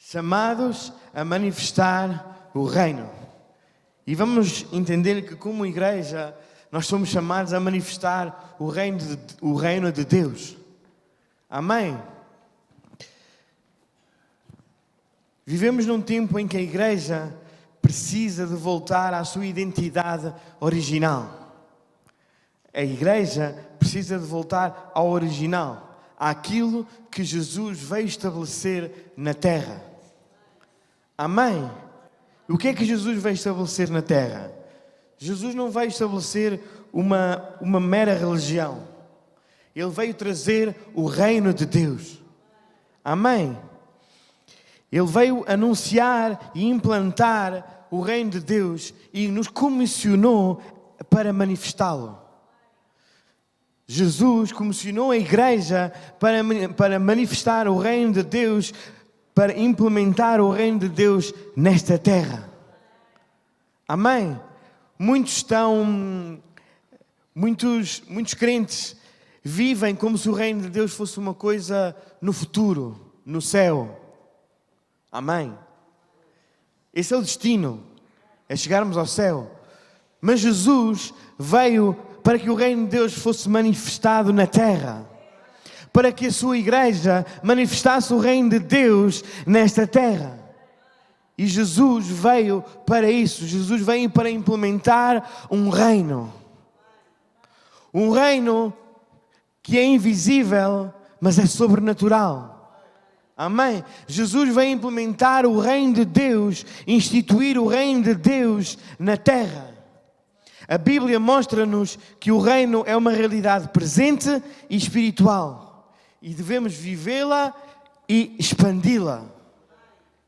chamados a manifestar o reino. E vamos entender que, como igreja, nós somos chamados a manifestar o reino de Deus. Amém? Vivemos num tempo em que a igreja precisa de voltar à sua identidade original. A igreja precisa de voltar ao original, àquilo que Jesus veio estabelecer na terra. Amém? O que é que Jesus veio estabelecer na terra? Jesus não veio estabelecer uma mera religião. Ele veio trazer o reino de Deus. Amém? Ele veio anunciar e implantar o reino de Deus e nos comissionou para manifestá-lo. Jesus comissionou a igreja para manifestar o reino de Deus, para implementar o reino de Deus nesta terra. Amém? Muitos crentes vivem como se o reino de Deus fosse uma coisa no futuro, no céu. Amém? Esse é o destino, é chegarmos ao céu. Mas Jesus veio para que o reino de Deus fosse manifestado na terra, para que a sua igreja manifestasse o reino de Deus nesta terra. E Jesus veio para isso. Jesus veio para implementar um reino que é invisível, mas é sobrenatural. Amém? Jesus veio implementar o reino de Deus, instituir o reino de Deus na terra. A Bíblia mostra-nos que o reino é uma realidade presente e espiritual. E devemos vivê-la e expandi-la.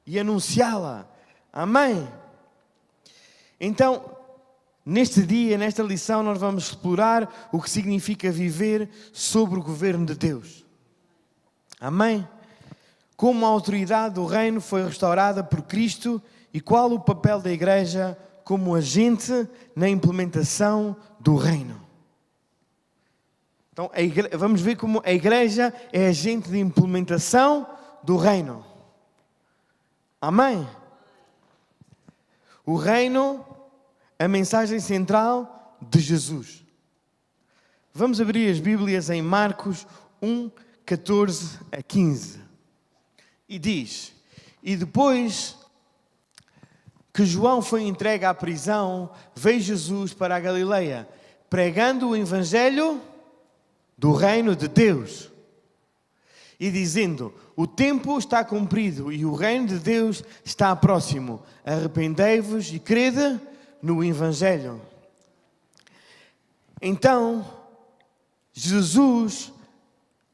E anunciá-la. Amém? Então, neste dia, nesta lição, nós vamos explorar o que significa viver sob o governo de Deus. Amém? Como a autoridade do reino foi restaurada por Cristo e qual o papel da igreja como agente na implementação do reino. Então, vamos ver como a igreja é agente de implementação do reino. Amém? O reino, a mensagem central de Jesus. Vamos abrir as Bíblias em Marcos 1, 14 a 15. E diz: E depois que João foi entregue à prisão, veio Jesus para a Galileia, pregando o evangelho do reino de Deus. E dizendo: o tempo está cumprido e o reino de Deus está próximo. Arrependei-vos e crede no evangelho. Então, Jesus,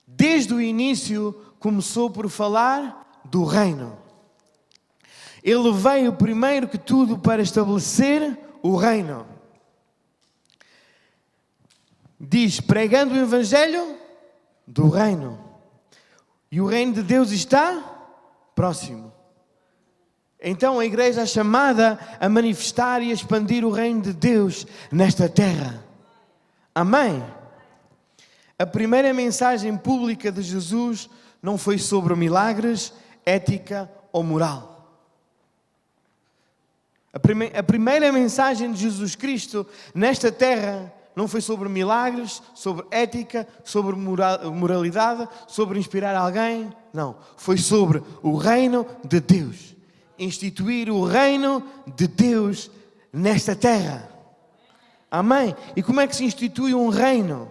desde o início, começou por falar do reino. Ele veio primeiro que tudo para estabelecer o reino. Diz, pregando o evangelho do reino. E o reino de Deus está próximo. Então a igreja é chamada a manifestar e a expandir o reino de Deus nesta terra. Amém? A primeira mensagem pública de Jesus não foi sobre milagres, ética ou moral. A primeira mensagem de Jesus Cristo nesta terra não foi sobre milagres, sobre ética, sobre moralidade, sobre inspirar alguém. Não, foi sobre o reino de Deus. Instituir o reino de Deus nesta terra. Amém? E como é que se institui um reino?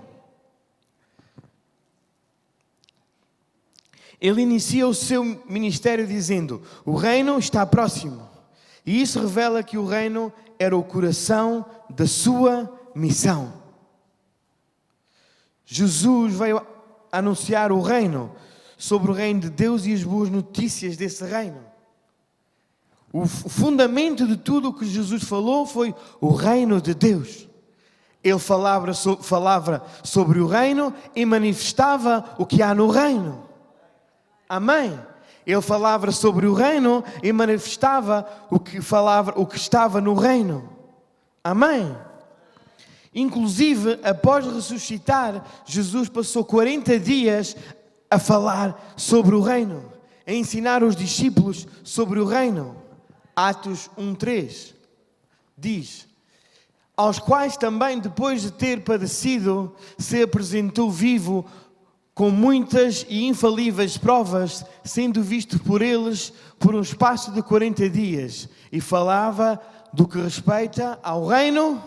Ele inicia o seu ministério dizendo: o reino está próximo. E isso revela que o reino era o coração da sua missão. Jesus veio anunciar o reino, sobre o reino de Deus e as boas notícias desse reino. O fundamento de tudo o que Jesus falou foi o reino de Deus. Ele falava sobre o reino e manifestava o que há no reino. Amém? Ele falava sobre o reino e manifestava o que estava no reino. Amém? Inclusive, após ressuscitar, Jesus passou 40 dias a falar sobre o reino. a ensinar os discípulos sobre o reino. Atos 1:3 diz: aos quais também, depois de ter padecido, se apresentou vivo com muitas e infalíveis provas, sendo visto por eles por um espaço de 40 dias, e falava do que respeita ao reino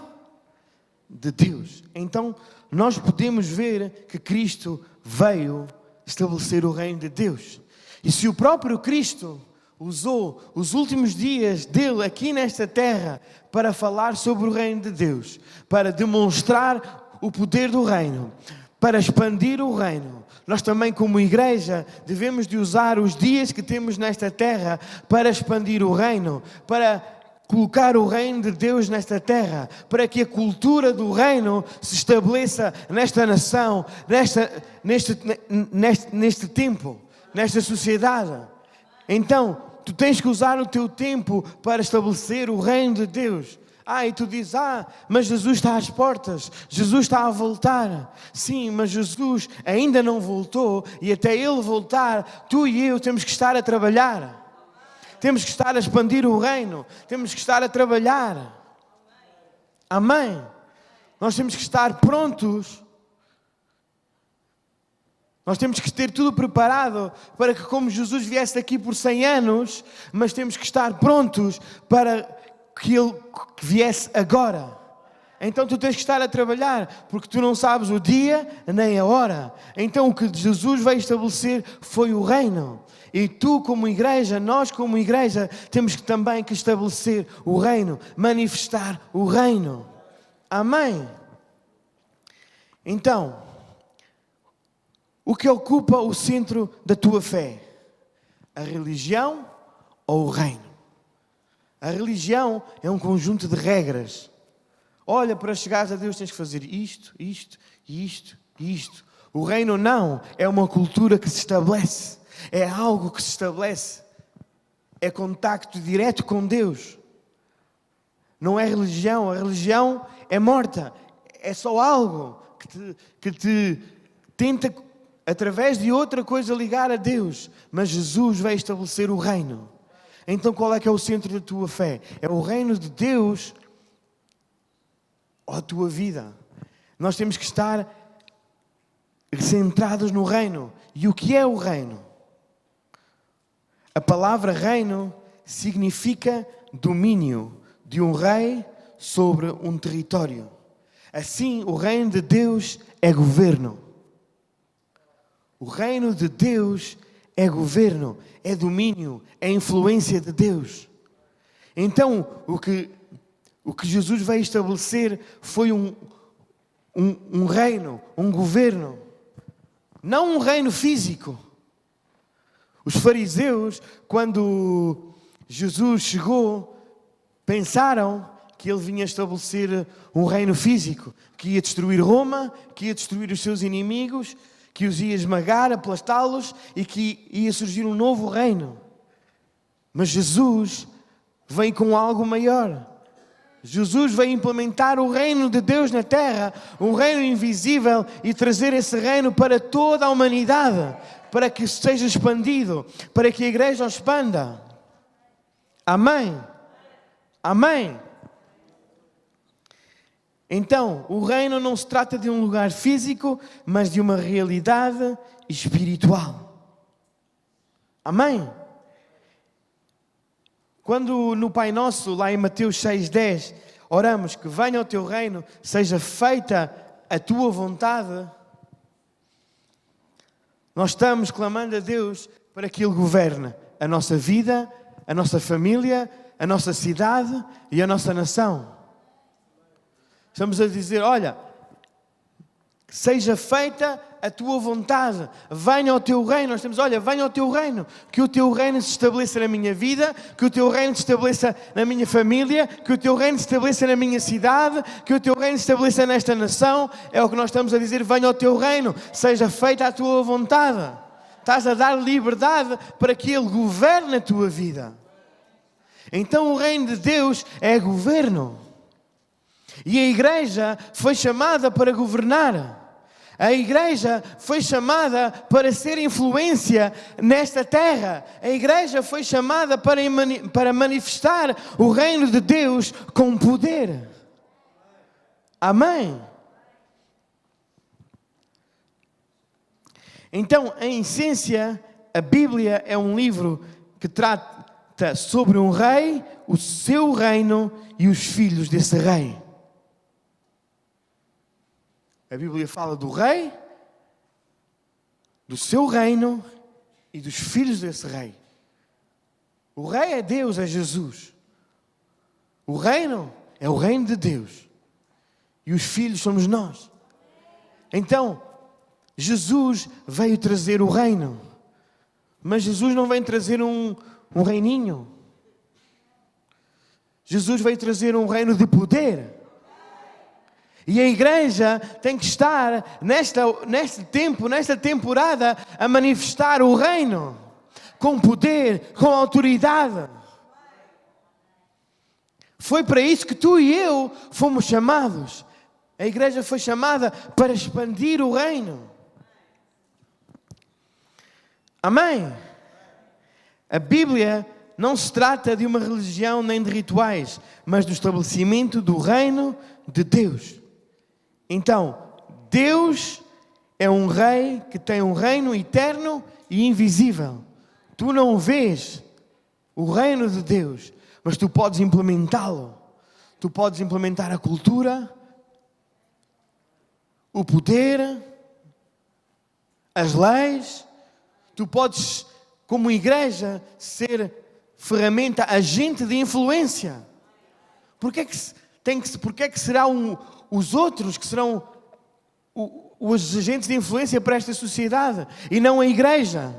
de Deus. Então, nós podemos ver que Cristo veio estabelecer o reino de Deus. E se o próprio Cristo usou os últimos dias dele aqui nesta terra para falar sobre o reino de Deus, para demonstrar o poder do reino, para expandir o reino, nós também, como igreja, devemos de usar os dias que temos nesta terra para expandir o reino, para colocar o reino de Deus nesta terra, para que a cultura do reino se estabeleça nesta nação, neste tempo, nesta sociedade. Então, tu tens que usar o teu tempo para estabelecer o reino de Deus. E tu dizes, mas Jesus está às portas, Jesus está a voltar. Sim, mas Jesus ainda não voltou, e até Ele voltar, tu e eu temos que estar a trabalhar. Temos que estar a expandir o reino, temos que estar a trabalhar. Amém? Nós temos que estar prontos. Nós temos que ter tudo preparado para que, como Jesus viesse aqui por 100 anos, mas temos que estar prontos para que Ele viesse agora. Então tu tens que estar a trabalhar, porque tu não sabes o dia nem a hora. Então o que Jesus veio estabelecer foi o reino. E tu como igreja, nós como igreja, temos que também que estabelecer o reino, manifestar o reino. Amém? Então, o que ocupa o centro da tua fé? A religião ou o reino? A religião é um conjunto de regras. Olha, para chegares a Deus tens que fazer isto, isto, isto, isto. O reino não, é uma cultura que se estabelece. É algo que se estabelece. É contacto direto com Deus. Não é religião. A religião é morta. É só algo que te tenta, através de outra coisa, ligar a Deus. Mas Jesus vai estabelecer o reino. Então qual é que é o centro da tua fé? É o reino de Deus ou a tua vida? Nós temos que estar centrados no reino. E o que é o reino? A palavra reino significa domínio de um rei sobre um território. Assim, o reino de Deus é governo. O reino de Deus é governo, é domínio, é influência de Deus. Então, o que Jesus veio estabelecer foi um reino, um governo. Não um reino físico. Os fariseus, quando Jesus chegou, pensaram que ele vinha estabelecer um reino físico, que ia destruir Roma, que ia destruir os seus inimigos, que os ia esmagar, aplastá-los e que ia surgir um novo reino. Mas Jesus vem com algo maior. Jesus veio implementar o reino de Deus na terra, um reino invisível, e trazer esse reino para toda a humanidade, para que seja expandido, para que a igreja o expanda. Amém? Amém? Então, o reino não se trata de um lugar físico, mas de uma realidade espiritual. Amém? Quando no Pai Nosso, lá em Mateus 6:10, oramos que venha o teu reino, seja feita a tua vontade, nós estamos clamando a Deus para que Ele governe a nossa vida, a nossa família, a nossa cidade e a nossa nação. Estamos a dizer, olha, seja feita a tua vontade, venha ao teu reino. Nós temos, olha, venha ao teu reino, que o teu reino se estabeleça na minha vida, que o teu reino se estabeleça na minha família, que o teu reino se estabeleça na minha cidade, que o teu reino se estabeleça nesta nação. É o que nós estamos a dizer, venha ao teu reino, seja feita a tua vontade. Estás a dar liberdade para que Ele governe a tua vida. Então o reino de Deus é governo. E a igreja foi chamada para governar. A igreja foi chamada para ser influência nesta terra. A igreja foi chamada para manifestar o reino de Deus com poder. Amém? Então, em essência, a Bíblia é um livro que trata sobre um rei, o seu reino e os filhos desse rei. A Bíblia fala do rei, do seu reino e dos filhos desse rei. O rei é Deus, é Jesus. O reino é o reino de Deus. E os filhos somos nós. Então, Jesus veio trazer o reino. Mas Jesus não vem trazer um reininho. Jesus veio trazer um reino de poder. E a igreja tem que estar neste tempo, nesta temporada, a manifestar o reino. Com poder, com autoridade. Foi para isso que tu e eu fomos chamados. A igreja foi chamada para expandir o reino. Amém? A Bíblia não se trata de uma religião nem de rituais, mas do estabelecimento do reino de Deus. Então, Deus é um rei que tem um reino eterno e invisível. Tu não vês o reino de Deus, mas tu podes implementá-lo. Tu podes implementar a cultura, o poder, as leis. Tu podes, como igreja, ser ferramenta, agente de influência. Porquê que serão os outros que serão os agentes de influência para esta sociedade e não a igreja?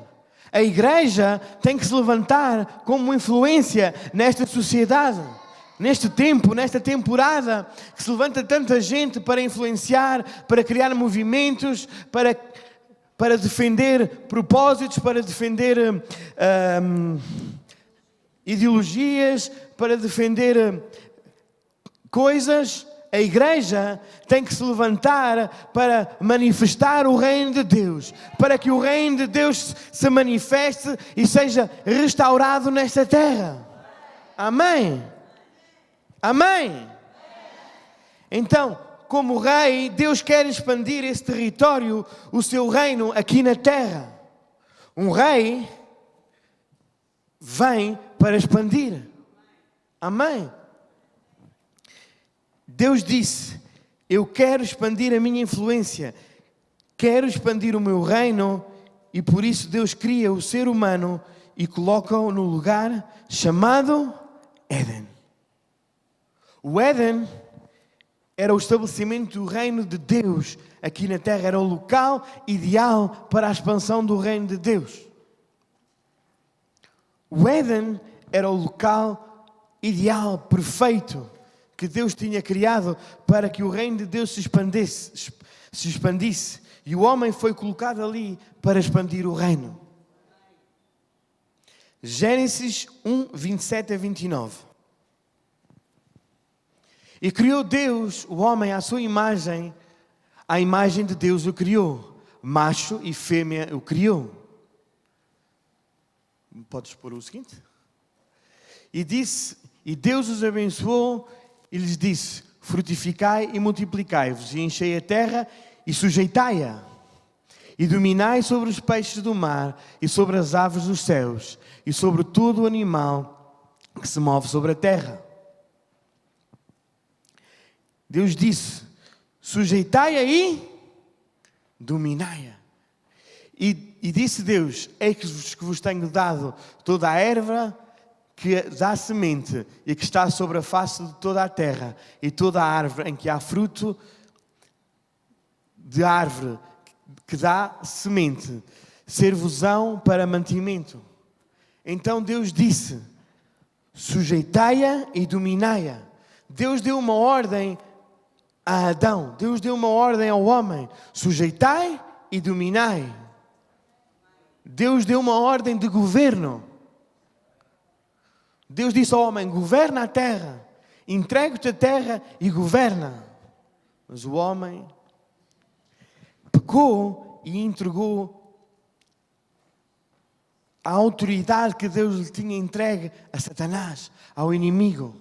A igreja tem que se levantar como influência nesta sociedade. Neste tempo, nesta temporada, que se levanta tanta gente para influenciar, para criar movimentos, para defender propósitos, para defender ideologias, para defender coisas. A igreja tem que se levantar para manifestar o reino de Deus, para que o reino de Deus se manifeste e seja restaurado nesta terra. Amém? Amém? Então, como rei, Deus quer expandir esse território, o seu reino aqui na terra. Um rei vem para expandir. Amém? Deus disse, eu quero expandir a minha influência, quero expandir o meu reino, e por isso Deus cria o ser humano e coloca-o no lugar chamado Éden. O Éden era o estabelecimento do reino de Deus aqui na terra, era o local ideal para a expansão do reino de Deus. O Éden era o local ideal, perfeito, que Deus tinha criado para que o reino de Deus se expandisse. E o homem foi colocado ali para expandir o reino. Gênesis 1, 27 a 29. E criou Deus o homem à sua imagem, à imagem de Deus o criou. Macho e fêmea o criou. Podes pôr o seguinte? E Deus os abençoou e lhes disse, frutificai e multiplicai-vos, e enchei a terra e sujeitai-a. E dominai sobre os peixes do mar, e sobre as aves dos céus, e sobre todo o animal que se move sobre a terra. Deus disse, sujeitai-a e dominai-a. E disse Deus, eis que vos tenho dado toda a erva que dá semente e que está sobre a face de toda a terra, e toda a árvore em que há fruto de árvore que dá semente, ser-vos-ão para mantimento. Então Deus disse, sujeitai-a e dominai-a. Deus deu uma ordem a Adão, Deus deu uma ordem ao homem, sujeitai e dominai. Deus deu uma ordem de governo. Deus disse ao homem, governa a terra, entregue-te a terra e governa. Mas o homem pecou e entregou a autoridade que Deus lhe tinha entregue a Satanás, ao inimigo.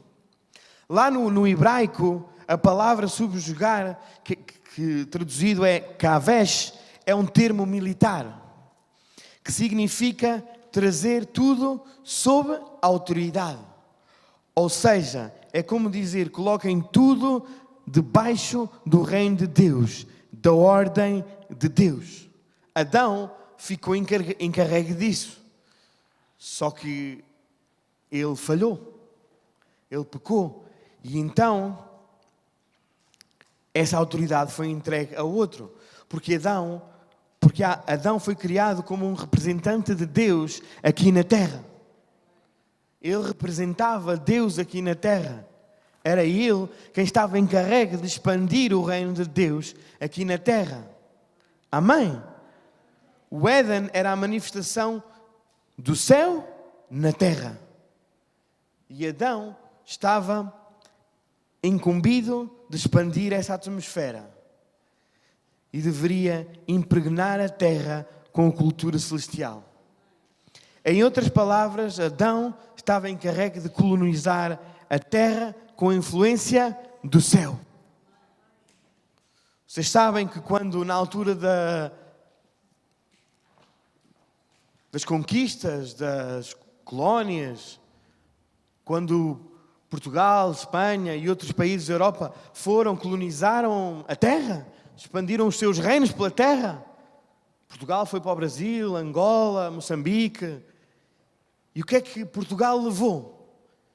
Lá no hebraico, a palavra subjugar, que traduzido é kavesh, é um termo militar, que significa trazer tudo sob autoridade. Ou seja, é como dizer, coloquem tudo debaixo do reino de Deus, da ordem de Deus. Adão ficou encarregue disso. Só que ele falhou, ele pecou, e então essa autoridade foi entregue a outro, porque Adão foi criado como um representante de Deus aqui na terra. Ele representava Deus aqui na terra. Era ele quem estava encarregue de expandir o reino de Deus aqui na terra. Amém? O Éden era a manifestação do céu na terra. E Adão estava incumbido de expandir essa atmosfera. E deveria impregnar a terra com a cultura celestial. Em outras palavras, Adão estava encarregue de colonizar a terra com a influência do céu. Vocês sabem que quando, na altura das conquistas, das colónias, quando Portugal, Espanha e outros países da Europa colonizaram a terra, expandiram os seus reinos pela terra. Portugal foi para o Brasil, Angola, Moçambique. E o que é que Portugal levou?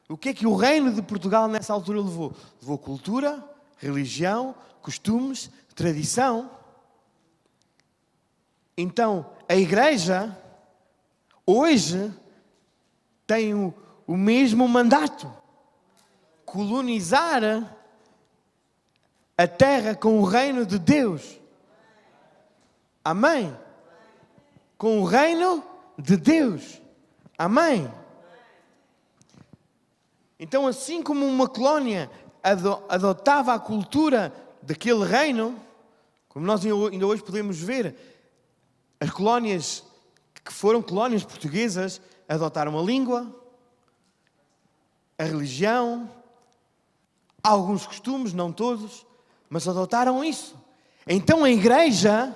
O que é que o reino de Portugal nessa altura levou? Levou cultura, religião, costumes, tradição. Então, a igreja hoje tem o mesmo mandato. Colonizar a terra com o reino de Deus. Amém? Com o reino de Deus. Amém? Então, assim como uma colónia adotava a cultura daquele reino, como nós ainda hoje podemos ver, as colónias que foram colónias portuguesas adotaram a língua, a religião, alguns costumes, não todos, mas adotaram isso. Então a igreja,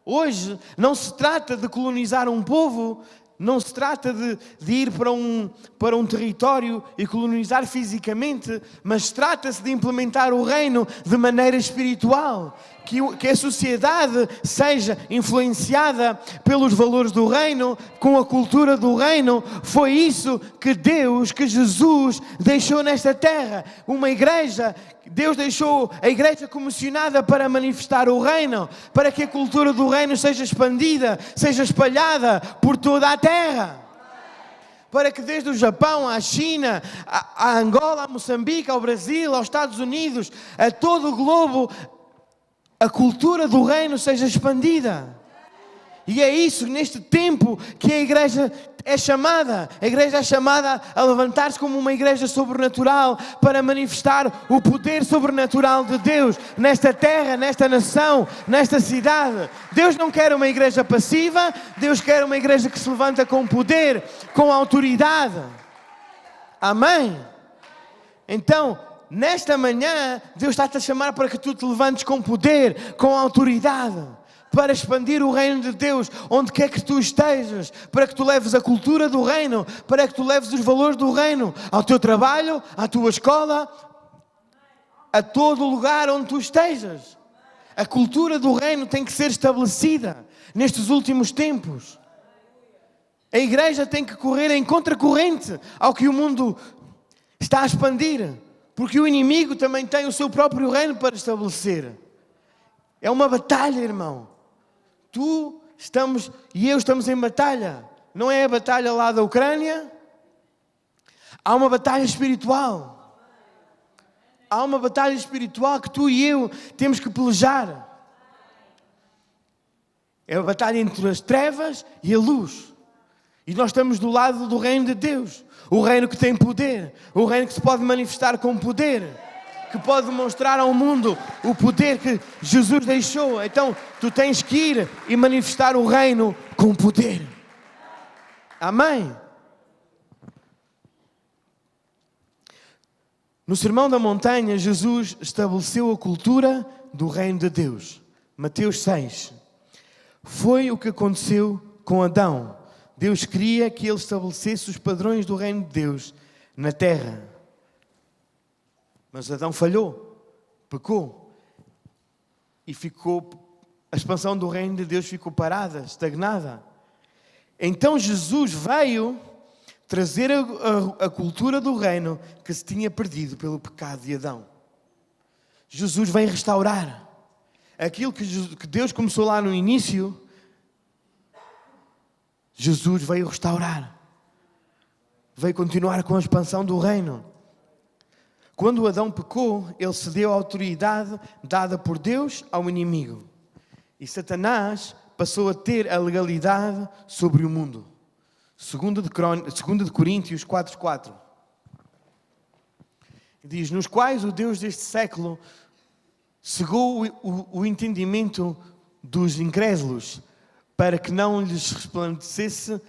hoje, não se trata de colonizar um povo, não se trata de ir para um território e colonizar fisicamente, mas trata-se de implementar o reino de maneira espiritual. Que a sociedade seja influenciada pelos valores do reino, com a cultura do reino. Foi isso que Jesus deixou nesta terra. Uma igreja, Deus deixou a igreja comissionada para manifestar o reino, para que a cultura do reino seja expandida, seja espalhada por toda a terra. Para que desde o Japão, à China, à Angola, a Moçambique, ao Brasil, aos Estados Unidos, a todo o globo, a cultura do reino seja expandida. E é isso, neste tempo, que a igreja é chamada. A igreja é chamada a levantar-se como uma igreja sobrenatural para manifestar o poder sobrenatural de Deus nesta terra, nesta nação, nesta cidade. Deus não quer uma igreja passiva, Deus quer uma igreja que se levanta com poder, com autoridade. Amém? Então, nesta manhã, Deus está-te a chamar para que tu te levantes com poder, com autoridade, para expandir o reino de Deus, onde quer que tu estejas, para que tu leves a cultura do reino, para que tu leves os valores do reino ao teu trabalho, à tua escola, a todo lugar onde tu estejas. A cultura do reino tem que ser estabelecida nestes últimos tempos. A igreja tem que correr em contracorrente ao que o mundo está a expandir, porque o inimigo também tem o seu próprio reino para estabelecer. É uma batalha, irmão. Tu e eu estamos em batalha. Não é a batalha lá da Ucrânia. Há uma batalha espiritual. Há uma batalha espiritual que tu e eu temos que pelejar. É a batalha entre as trevas e a luz. E nós estamos do lado do reino de Deus. O reino que tem poder. O reino que se pode manifestar com poder. que pode mostrar ao mundo o poder que Jesus deixou. Então, tu tens que ir e manifestar o reino com poder. Amém? No Sermão da Montanha, Jesus estabeleceu a cultura do reino de Deus. Mateus 6. Foi o que aconteceu com Adão. Deus queria que ele estabelecesse os padrões do reino de Deus na terra. Mas Adão falhou, pecou. E a expansão do reino de Deus ficou parada, estagnada. Então Jesus veio trazer a cultura do reino que se tinha perdido pelo pecado de Adão. Jesus vem restaurar aquilo que Deus começou lá no início. Jesus veio restaurar, veio continuar com a expansão do reino. Quando Adão pecou, ele cedeu a autoridade dada por Deus ao inimigo. E Satanás passou a ter a legalidade sobre o mundo. 2 Coríntios 4:4 diz: nos quais o Deus deste século cegou o entendimento dos incrédulos, para que não lhes resplandecesse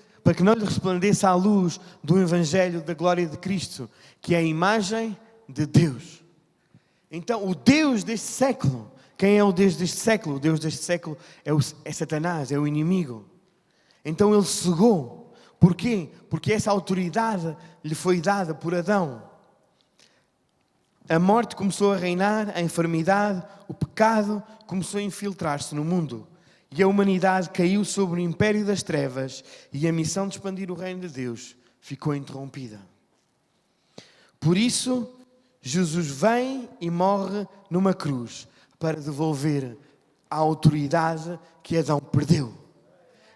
a luz do Evangelho da glória de Cristo, que é a imagem de Deus. Então, o Deus deste século, quem é o Deus deste século? O Deus deste século é Satanás, é o inimigo. Então ele cegou. Porquê? Porque essa autoridade lhe foi dada por Adão. A morte começou a reinar, a enfermidade, o pecado começou a infiltrar-se no mundo. E a humanidade caiu sobre o império das trevas e a missão de expandir o reino de Deus ficou interrompida. Por isso, Jesus vem e morre numa cruz para devolver a autoridade que Adão perdeu.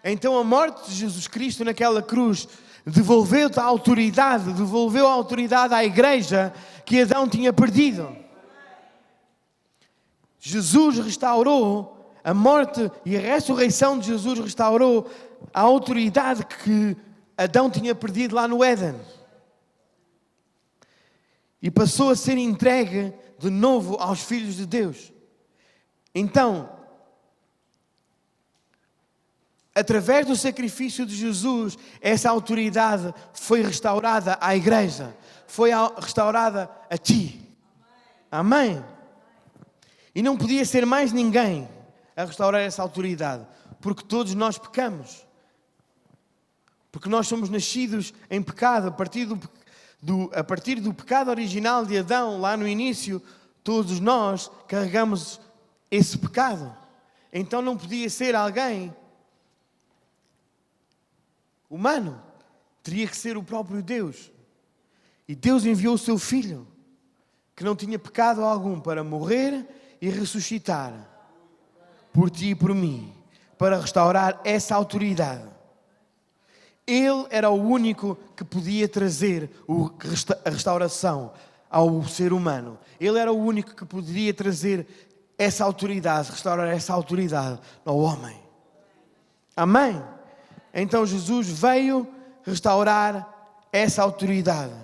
Então a morte de Jesus Cristo naquela cruz devolveu a autoridade à igreja que Adão tinha perdido. Jesus restaurou a morte e a ressurreição de Jesus restaurou a autoridade que Adão tinha perdido lá no Éden. E passou a ser entregue de novo aos filhos de Deus. Então, através do sacrifício de Jesus, essa autoridade foi restaurada à igreja. Foi restaurada a ti. Amém? E não podia ser mais ninguém a restaurar essa autoridade. Porque todos nós pecamos. Porque nós somos nascidos em pecado. A partir do pecado original de Adão, lá no início, todos nós carregamos esse pecado. Então não podia ser alguém humano, teria que ser o próprio Deus. E Deus enviou o seu Filho, que não tinha pecado algum, para morrer e ressuscitar por ti e por mim, para restaurar essa autoridade. Ele era o único que podia trazer a restauração ao ser humano. Ele era o único que poderia trazer essa autoridade, restaurar essa autoridade ao homem. Amém? Então Jesus veio restaurar essa autoridade.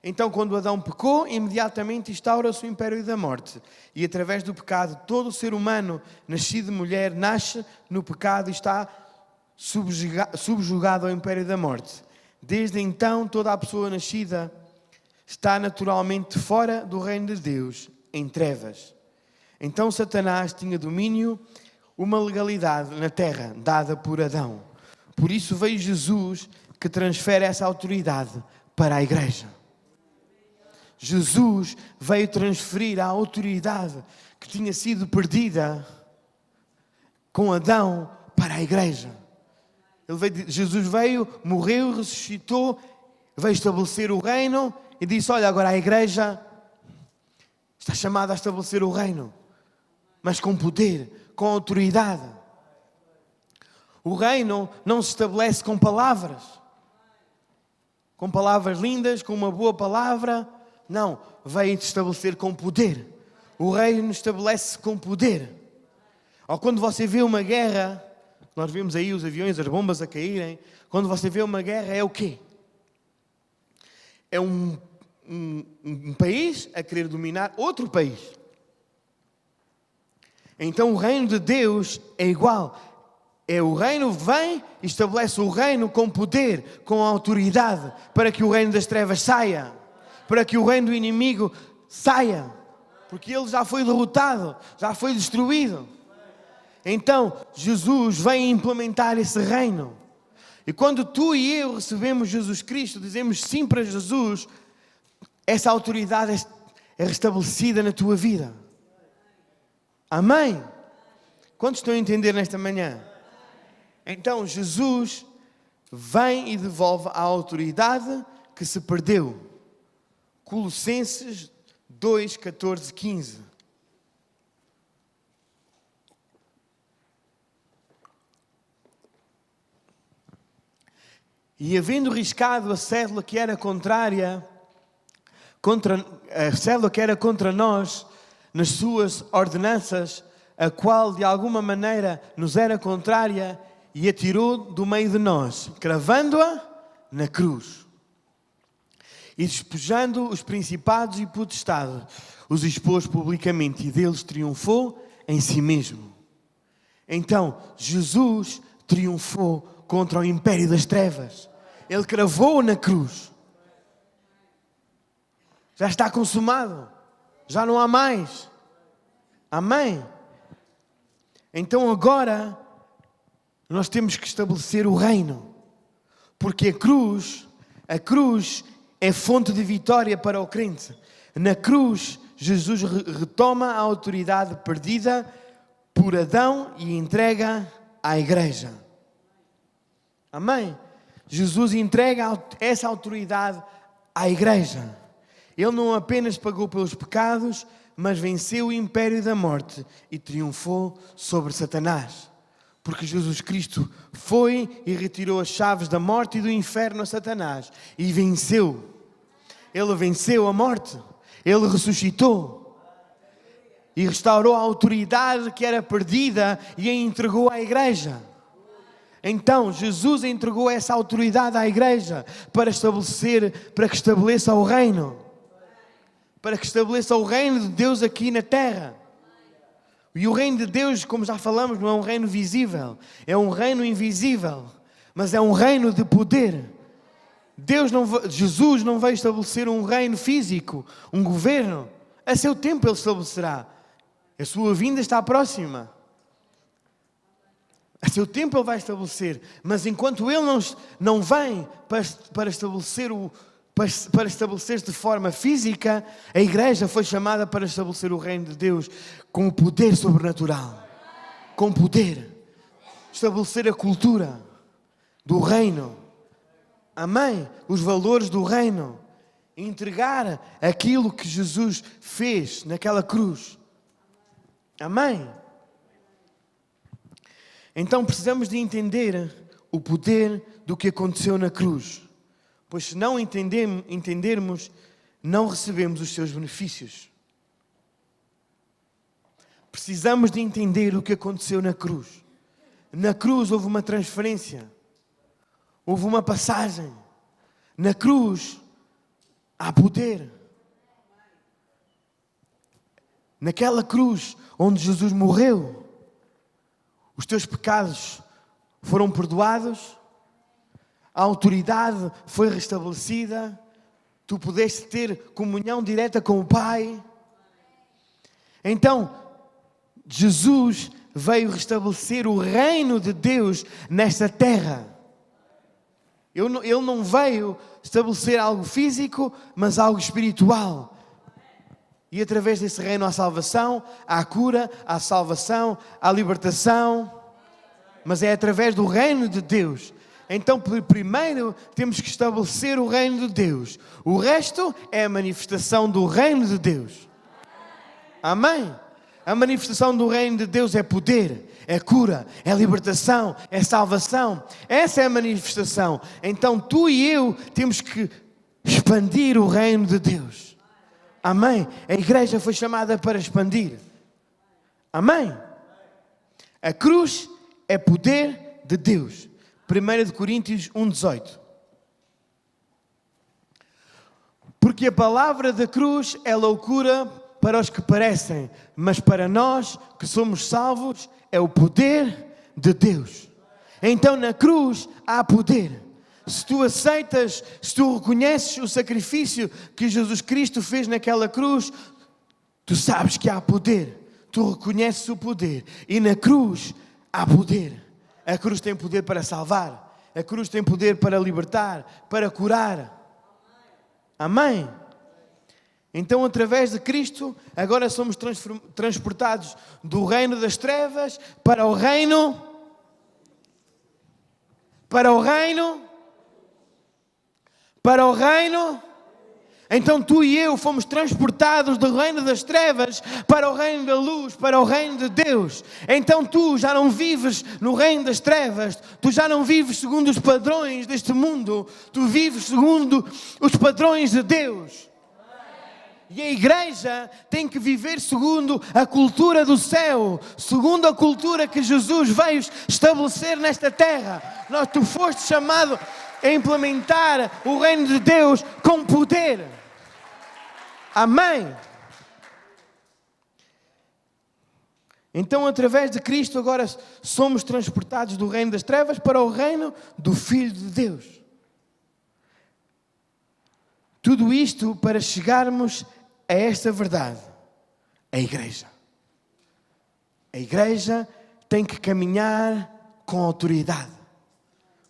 Então quando Adão pecou, imediatamente instaura-se o império da morte. E através do pecado, todo o ser humano nascido de mulher nasce no pecado e está subjugado ao império da morte. Desde então, toda a pessoa nascida está naturalmente fora do reino de Deus, em trevas. Então Satanás tinha domínio, uma legalidade na terra, dada por Adão. Por isso veio Jesus, que transfere essa autoridade para a igreja. Jesus veio transferir a autoridade que tinha sido perdida com Adão para a igreja. Jesus veio, morreu, ressuscitou, veio estabelecer o reino e disse: olha, agora a igreja está chamada a estabelecer o reino, mas com poder, com autoridade. O reino não se estabelece com palavras lindas, com uma boa palavra. Não, veio estabelecer com poder. O reino estabelece com poder. Ou quando você vê uma guerra, nós vemos aí os aviões, as bombas a caírem. Quando você vê uma guerra, é o quê? É um um país a querer dominar outro país. Então o reino de Deus é igual. O reino vem e estabelece o reino com poder, com autoridade, para que o reino das trevas saia, para que o reino do inimigo saia, porque ele já foi derrotado, já foi destruído. Então Jesus vem implementar esse reino. E quando tu e eu recebemos Jesus Cristo, dizemos sim para Jesus, essa autoridade é restabelecida na tua vida. Amém? Quantos estão a entender nesta manhã? Então Jesus vem e devolve a autoridade que se perdeu. Colossenses 2, 14, 15. E havendo riscado a cédula que era contra nós, nas suas ordenanças, a qual de alguma maneira nos era contrária, e a tirou do meio de nós, cravando-a na cruz. E despojando os principados e potestades, os expôs publicamente e deles triunfou em si mesmo. Então, Jesus triunfou contra o império das trevas. Ele cravou na cruz. Já está consumado. Já não há mais. Amém? Então agora nós temos que estabelecer o reino. Porque a cruz é fonte de vitória para o crente. Na cruz, Jesus retoma a autoridade perdida por Adão e entrega à igreja. Amém? Jesus entrega essa autoridade à igreja. Ele não apenas pagou pelos pecados, mas venceu o império da morte e triunfou sobre Satanás. Porque Jesus Cristo foi e retirou as chaves da morte e do inferno a Satanás e venceu. Ele venceu a morte. Ele ressuscitou e restaurou a autoridade que era perdida e a entregou à igreja. Então Jesus entregou essa autoridade à igreja para que estabeleça o reino. Para que estabeleça o reino de Deus aqui na terra. E o reino de Deus, como já falamos, não é um reino visível. É um reino invisível. Mas é um reino de poder. Jesus não veio estabelecer um reino físico, um governo. A seu tempo Ele estabelecerá. A sua vinda está próxima. A seu tempo Ele vai estabelecer. Mas enquanto Ele não vem para estabelecer-se de forma física, a igreja foi chamada para estabelecer o reino de Deus com o poder sobrenatural. Com poder. Estabelecer a cultura do reino. Amém? Os valores do reino. Entregar aquilo que Jesus fez naquela cruz. Amém? Então precisamos de entender o poder do que aconteceu na cruz. Pois se não entendermos, não recebemos os seus benefícios. Precisamos de entender o que aconteceu na cruz. Na cruz houve uma transferência. Houve uma passagem. Na cruz há poder. Naquela cruz onde Jesus morreu, os teus pecados foram perdoados, a autoridade foi restabelecida, tu pudeste ter comunhão direta com o Pai. Então, Jesus veio restabelecer o reino de Deus nesta terra. Ele não veio estabelecer algo físico, mas algo espiritual. E através desse reino há salvação, há cura, há salvação, há libertação. Mas é através do reino de Deus. Então, primeiro, temos que estabelecer o reino de Deus. O resto é a manifestação do reino de Deus. Amém? A manifestação do reino de Deus é poder, é cura, é libertação, é salvação. Essa é a manifestação. Então, tu e eu temos que expandir o reino de Deus. Amém? A igreja foi chamada para expandir. Amém? A cruz é poder de Deus. 1 Coríntios 1,18. Porque Porque a palavra da cruz é loucura para os que perecem, mas para nós que somos salvos é o poder de Deus. Então na cruz há poder. Se tu aceitas, se tu reconheces o sacrifício que Jesus Cristo fez naquela cruz, tu sabes que há poder. Tu reconheces o poder. E na cruz há poder. A cruz tem poder para salvar. A cruz tem poder para libertar, para curar. Amém? Então, através de Cristo, agora somos transportados do reino das trevas para o reino. Para o reino. Para o reino. Então tu e eu fomos transportados do reino das trevas para o reino da luz, para o reino de Deus. Então tu já não vives no reino das trevas, tu já não vives segundo os padrões deste mundo, tu vives segundo os padrões de Deus. E a igreja tem que viver segundo a cultura do céu, segundo a cultura que Jesus veio estabelecer nesta terra. Tu foste chamado a implementar o reino de Deus com poder. Amém? Então, através de Cristo, agora somos transportados do reino das trevas para o reino do Filho de Deus. Tudo isto para chegarmos a esta verdade. A igreja. A igreja tem que caminhar com autoridade.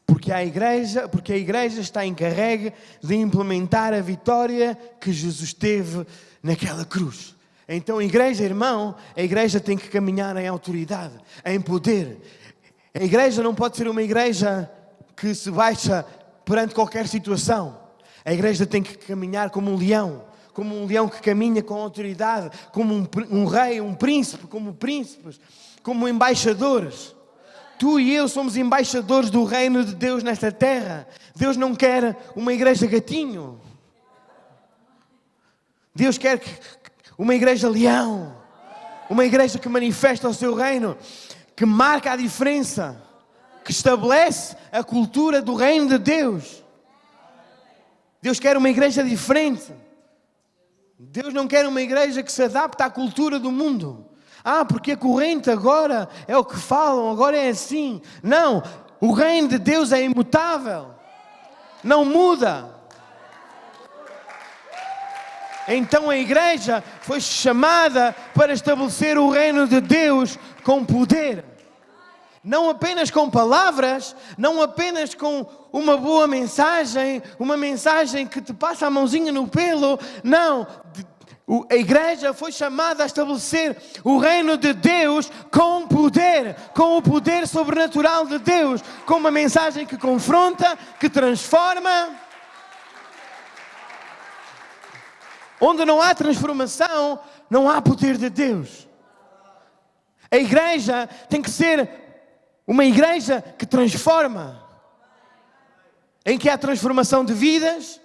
Porque a igreja está encarregue de implementar a vitória que Jesus teve naquela cruz. Então, a igreja, irmão, a igreja tem que caminhar em autoridade, em poder. A igreja não pode ser uma igreja que se baixa perante qualquer situação. A igreja tem que caminhar como um leão que caminha com autoridade, como um rei, um príncipe, como príncipes, como embaixadores. Tu e eu somos embaixadores do reino de Deus nesta terra. Deus não quer uma igreja gatinho. Deus quer uma igreja leão. Uma igreja que manifesta o seu reino, que marca a diferença, que estabelece a cultura do reino de Deus. Deus quer uma igreja diferente. Deus não quer uma igreja que se adapte à cultura do mundo. Porque a corrente agora é o que falam, agora é assim. Não, o reino de Deus é imutável. Não muda. Então a igreja foi chamada para estabelecer o reino de Deus com poder. Não apenas com palavras, não apenas com uma boa mensagem, uma mensagem que te passa a mãozinha no pelo. Não, a igreja foi chamada a estabelecer o reino de Deus com poder, com o poder sobrenatural de Deus, com uma mensagem que confronta, que transforma. Onde não há transformação, não há poder de Deus. A igreja tem que ser uma igreja que transforma, em que há transformação de vidas,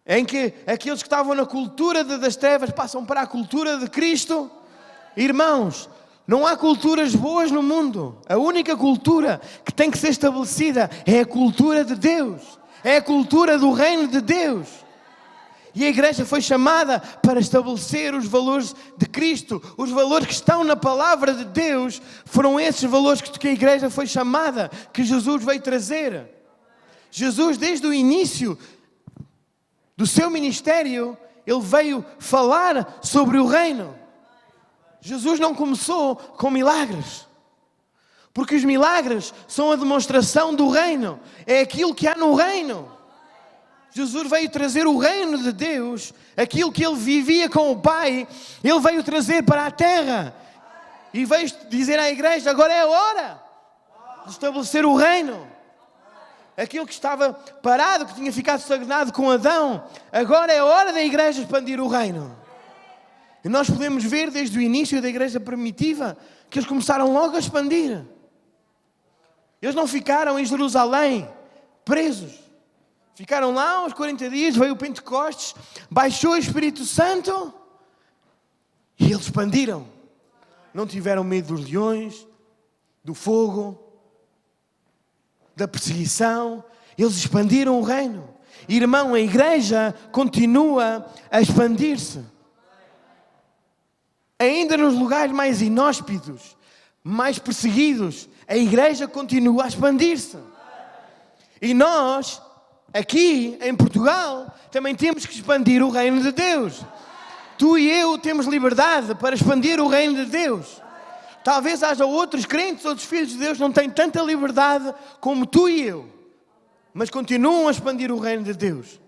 em que aqueles que estavam na cultura das trevas passam para a cultura de Cristo. Irmãos, não há culturas boas no mundo. A única cultura que tem que ser estabelecida é a cultura de Deus. É a cultura do reino de Deus. E a igreja foi chamada para estabelecer os valores de Cristo. Os valores que estão na palavra de Deus foram esses valores que a igreja foi chamada, que Jesus veio trazer. Jesus, desde o início do seu ministério, ele veio falar sobre o reino. Jesus não começou com milagres, porque os milagres são a demonstração do reino. É aquilo que há no reino. Jesus veio trazer o reino de Deus, aquilo que ele vivia com o Pai, ele veio trazer para a terra. E veio dizer à igreja, agora é a hora de estabelecer o reino. Aquilo que estava parado, que tinha ficado estagnado com Adão, agora é a hora da igreja expandir o reino. E nós podemos ver desde o início da igreja primitiva que eles começaram logo a expandir. Eles não ficaram em Jerusalém presos. Ficaram lá uns 40 dias, veio o Pentecostes, baixou o Espírito Santo e eles expandiram. Não tiveram medo dos leões, do fogo, da perseguição. Eles expandiram o reino. Irmão, a igreja continua a expandir-se. Ainda nos lugares mais inóspitos, mais perseguidos, a igreja continua a expandir-se. E nós, aqui em Portugal, também temos que expandir o reino de Deus. Tu e eu temos liberdade para expandir o reino de Deus. Talvez haja outros crentes, outros filhos de Deus, que não têm tanta liberdade como tu e eu, mas continuam a expandir o reino de Deus.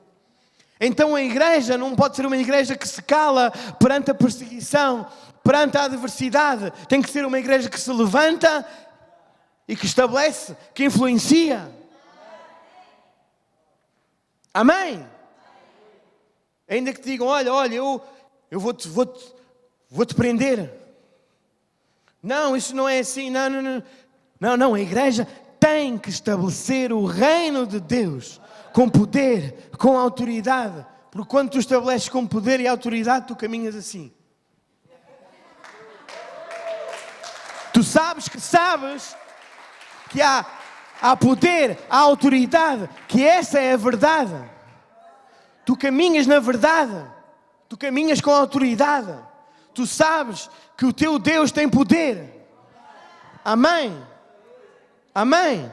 Então a igreja não pode ser uma igreja que se cala perante a perseguição, perante a adversidade. Tem que ser uma igreja que se levanta e que estabelece, que influencia. Amém? Ainda que te digam, olha, eu vou-te prender. Não, isso não é assim. Não, a igreja tem que estabelecer o reino de Deus com poder, com autoridade. Porque quando tu estabeleces com poder e autoridade, tu caminhas assim. Tu sabes que há poder, há autoridade, que essa é a verdade. Tu caminhas na verdade. Tu caminhas com autoridade. Tu sabes que o teu Deus tem poder. Amém? Amém?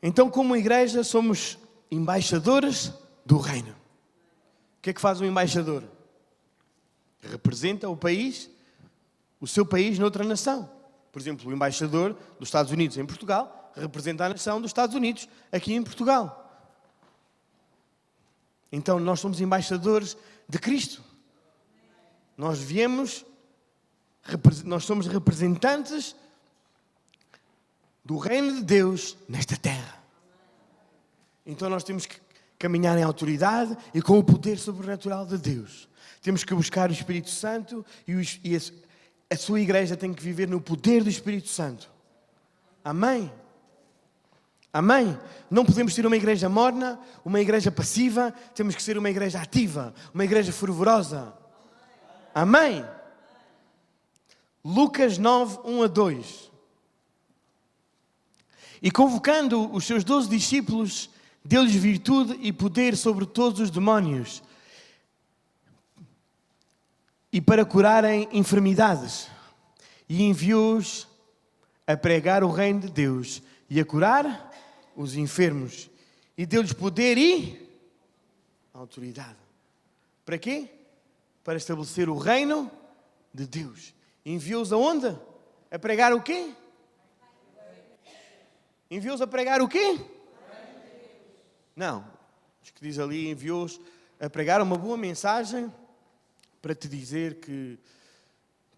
Então, como igreja, somos embaixadores do reino. O que é que faz um embaixador? Representa o país, o seu país noutra nação. Por exemplo, o embaixador dos Estados Unidos em Portugal representa a nação dos Estados Unidos aqui em Portugal. Então, nós somos embaixadores de Cristo. Nós somos representantes do reino de Deus nesta terra. Então nós temos que caminhar em autoridade e com o poder sobrenatural de Deus. Temos que buscar o Espírito Santo e a sua igreja tem que viver no poder do Espírito Santo. Amém? Amém? Não podemos ser uma igreja morna, uma igreja passiva, temos que ser uma igreja ativa, uma igreja fervorosa. Amém? Lucas 9, 1-2. E convocando os seus 12 discípulos, deu-lhes virtude e poder sobre todos os demónios e para curarem enfermidades. E enviou-os a pregar o reino de Deus e a curar os enfermos. E deu-lhes poder e autoridade. Para quê? Para estabelecer o reino de Deus. Enviou-os aonde? A pregar o quê? Enviou-os a pregar o quê? Não. Acho que diz ali, enviou-os a pregar uma boa mensagem para te dizer que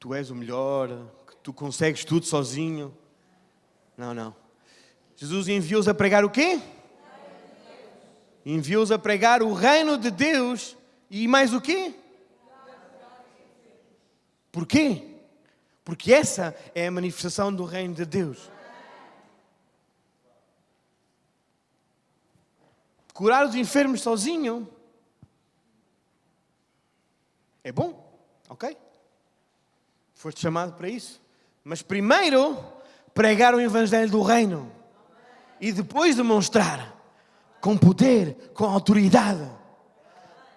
tu és o melhor, que tu consegues tudo sozinho. Não. Jesus enviou-os a pregar o quê? Enviou-os a pregar o reino de Deus e mais o quê? Por quê? Porque essa é a manifestação do reino de Deus. Curar os enfermos sozinho é bom, ok? Foste chamado para isso. Mas primeiro, pregar o evangelho do reino. E depois demonstrar com poder, com autoridade.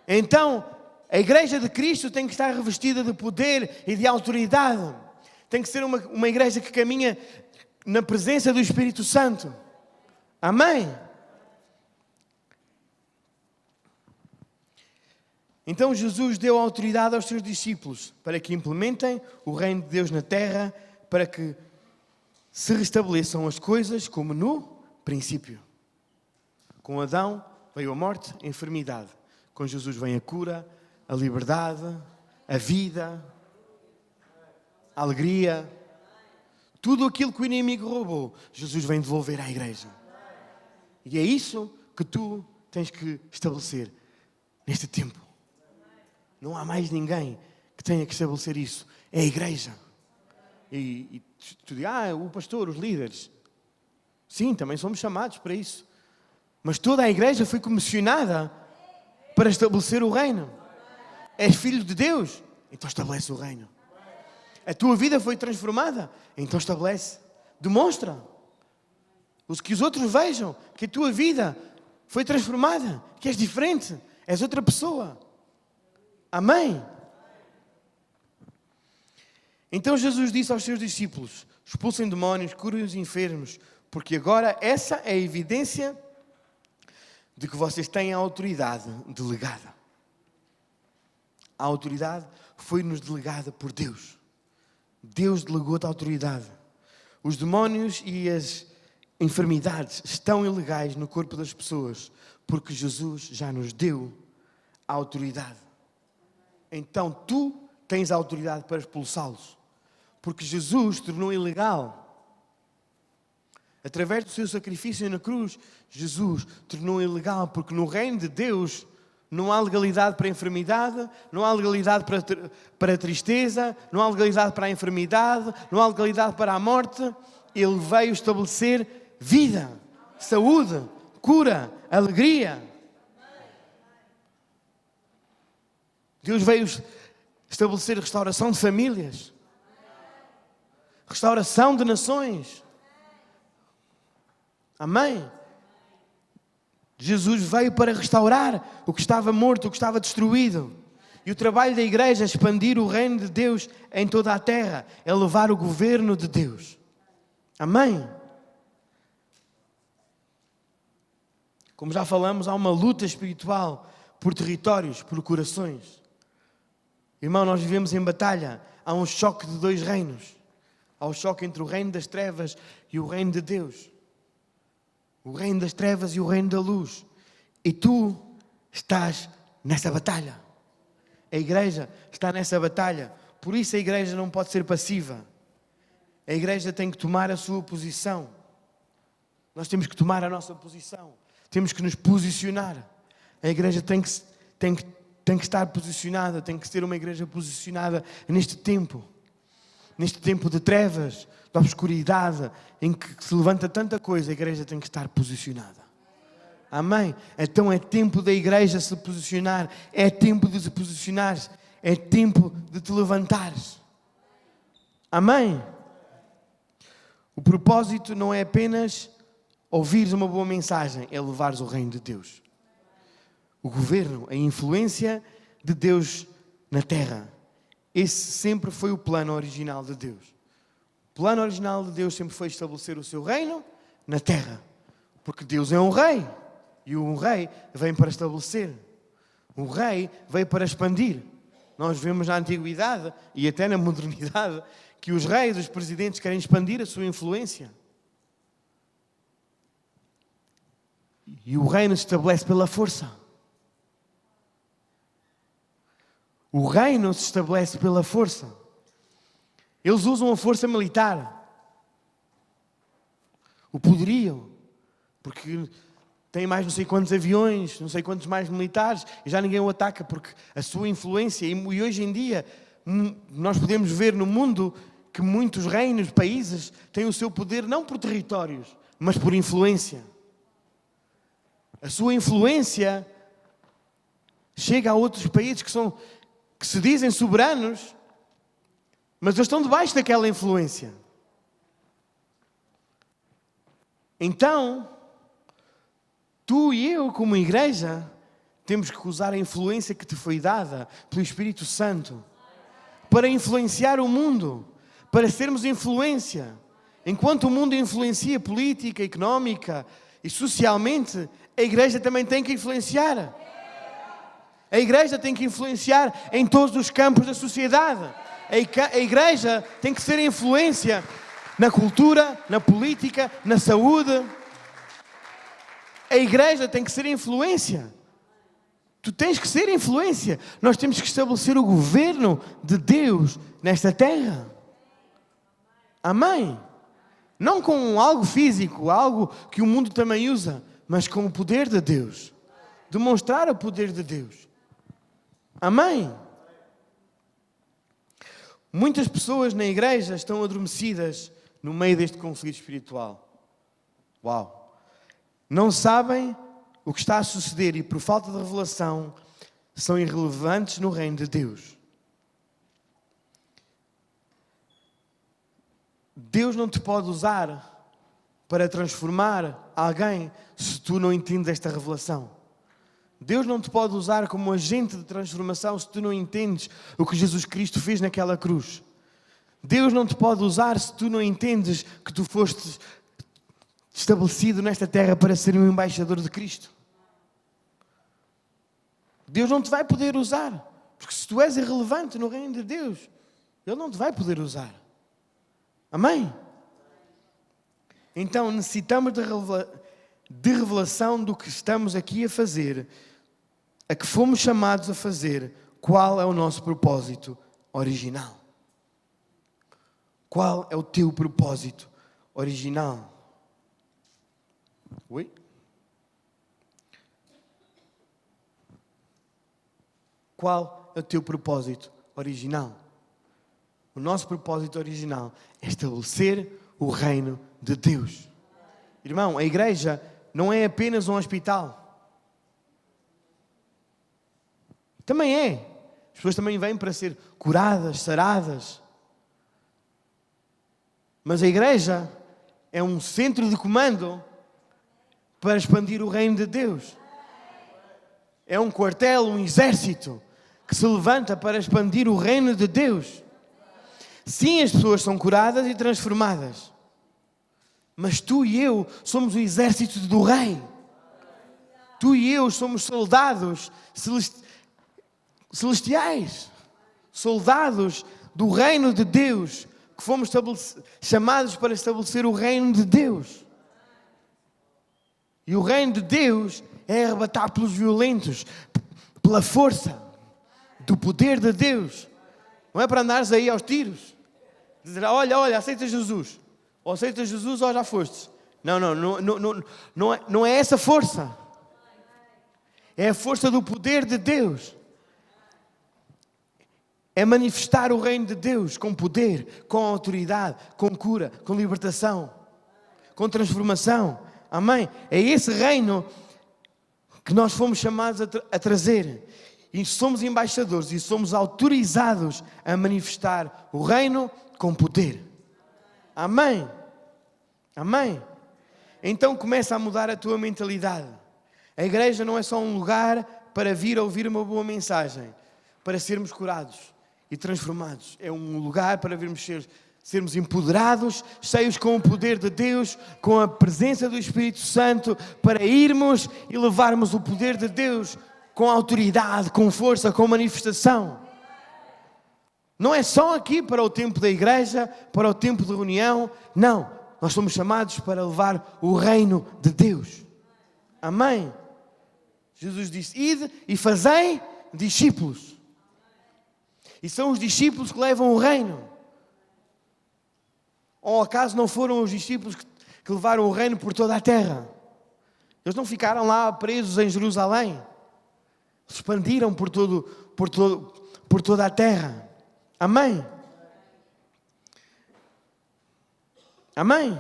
Então, a igreja de Cristo tem que estar revestida de poder e de autoridade. Tem que ser uma igreja que caminha na presença do Espírito Santo. Amém? Então Jesus deu autoridade aos seus discípulos para que implementem o reino de Deus na terra, para que se restabeleçam as coisas como no princípio. Com Adão veio a morte, a enfermidade. Com Jesus vem a cura, a liberdade, a vida, a alegria. Tudo aquilo que o inimigo roubou, Jesus vem devolver à igreja. E é isso que tu tens que estabelecer neste tempo. Não há mais ninguém que tenha que estabelecer isso. É a igreja. E tu dizes, o pastor, os líderes. Sim, também somos chamados para isso. Mas toda a igreja foi comissionada para estabelecer o reino. És filho de Deus, então estabelece o reino. A tua vida foi transformada? Então estabelece. Demonstra. Que os outros vejam que a tua vida foi transformada, que és diferente, és outra pessoa. Amém? Então Jesus disse aos seus discípulos: expulsem demónios, curem os enfermos, porque agora essa é a evidência de que vocês têm a autoridade delegada. A autoridade foi-nos delegada por Deus. Deus delegou-te a autoridade. Os demónios e as enfermidades estão ilegais no corpo das pessoas, porque Jesus já nos deu a autoridade. Então tu tens a autoridade para expulsá-los, porque Jesus tornou ilegal. Através do seu sacrifício na cruz, Jesus tornou ilegal, porque no reino de Deus não há legalidade para a enfermidade, não há legalidade para a tristeza, não há legalidade para a enfermidade, não há legalidade para a morte. Ele veio estabelecer vida, saúde, cura, alegria. Deus veio estabelecer restauração de famílias, restauração de nações. Amém? Jesus veio para restaurar o que estava morto, o que estava destruído. E o trabalho da igreja é expandir o reino de Deus em toda a terra, é levar o governo de Deus. Amém? Como já falamos, há uma luta espiritual por territórios, por corações. Irmão, nós vivemos em batalha. Há um choque de dois reinos. Há um choque entre o reino das trevas e o reino de Deus. O reino das trevas e o reino da luz. E tu estás nessa batalha. A igreja está nessa batalha. Por isso a igreja não pode ser passiva. A igreja tem que tomar a sua posição. Nós temos que tomar a nossa posição. Temos que nos posicionar. A igreja tem que estar posicionada. Tem que ser uma igreja posicionada neste tempo. Neste tempo de trevas, de obscuridade, em que se levanta tanta coisa, a igreja tem que estar posicionada. Amém? Então é tempo da igreja se posicionar, é tempo de se posicionar, é tempo de te levantares. Amém? O propósito não é apenas ouvires uma boa mensagem, é levares o reino de Deus. O governo, a influência de Deus na terra. Esse sempre foi o plano original de Deus. O plano original de Deus sempre foi estabelecer o seu reino na terra. Porque Deus é um rei. E um rei vem para estabelecer. Um rei veio para expandir. Nós vemos na antiguidade e até na modernidade que os reis, os presidentes querem expandir a sua influência. E o reino se estabelece pela força. O reino se estabelece pela força. Eles usam a força militar. O poderio. Porque tem mais não sei quantos aviões, não sei quantos mais militares, e já ninguém o ataca, porque a sua influência, e hoje em dia, nós podemos ver no mundo que muitos reinos, países, têm o seu poder não por territórios, mas por influência. A sua influência chega a outros países que se dizem soberanos, mas eles estão debaixo daquela influência. Então, tu e eu, como igreja, temos que usar a influência que te foi dada pelo Espírito Santo para influenciar o mundo, para sermos influência. Enquanto o mundo influencia política, económica e socialmente, a igreja também tem que influenciar. A igreja tem que influenciar em todos os campos da sociedade. A igreja tem que ser influência na cultura, na política, na saúde. A igreja tem que ser influência. Tu tens que ser influência. Nós temos que estabelecer o governo de Deus nesta terra. Amém? Não com algo físico, algo que o mundo também usa, mas com o poder de Deus. Demonstrar o poder de Deus. Amém? Muitas pessoas na igreja estão adormecidas no meio deste conflito espiritual. Uau! Não sabem o que está a suceder e por falta de revelação são irrelevantes no reino de Deus. Deus não te pode usar para transformar alguém se tu não entendes esta revelação. Deus não te pode usar como agente de transformação se tu não entendes o que Jesus Cristo fez naquela cruz. Deus não te pode usar se tu não entendes que tu foste estabelecido nesta terra para ser um embaixador de Cristo. Deus não te vai poder usar, porque se tu és irrelevante no reino de Deus, Ele não te vai poder usar. Amém? Então necessitamos de revelação do que estamos aqui a fazer, a que fomos chamados a fazer, qual é o nosso propósito original. Qual é o teu propósito original? Oi? Qual é o teu propósito original? O nosso propósito original é estabelecer o reino de Deus. Irmão, a igreja não é apenas um hospital. Também é. As pessoas também vêm para ser curadas, saradas. Mas a igreja é um centro de comando para expandir o reino de Deus. É um quartel, um exército que se levanta para expandir o reino de Deus. Sim, as pessoas são curadas e transformadas. Mas tu e eu somos o exército do rei. Tu e eu somos soldados celestiais. Soldados do reino de Deus. Que fomos chamados para estabelecer o reino de Deus. E o reino de Deus é arrebatar pelos violentos, pela força do poder de Deus. Não é para andares aí aos tiros. Dizer, olha, aceita Jesus. Ou aceita Jesus ou já fostes. Não é essa força. É a força do poder de Deus. É manifestar o reino de Deus com poder, com autoridade, com cura, com libertação, com transformação. Amém? É esse reino que nós fomos chamados a trazer. E somos embaixadores e somos autorizados a manifestar o reino com poder. Amém? Amém? Então começa a mudar a tua mentalidade. A igreja não é só um lugar para vir ouvir uma boa mensagem, para sermos curados e transformados. É um lugar para sermos empoderados, cheios com o poder de Deus, com a presença do Espírito Santo, para irmos e levarmos o poder de Deus com autoridade, com força, com manifestação. Não é só aqui para o tempo da igreja, para o tempo de reunião. Não, nós somos chamados para levar o reino de Deus. Amém? Jesus disse, ide e fazei discípulos. E são os discípulos que levam o reino. Ou acaso não foram os discípulos que levaram o reino por toda a terra? Eles não ficaram lá presos em Jerusalém. Se expandiram por toda a terra. Amém? Amém?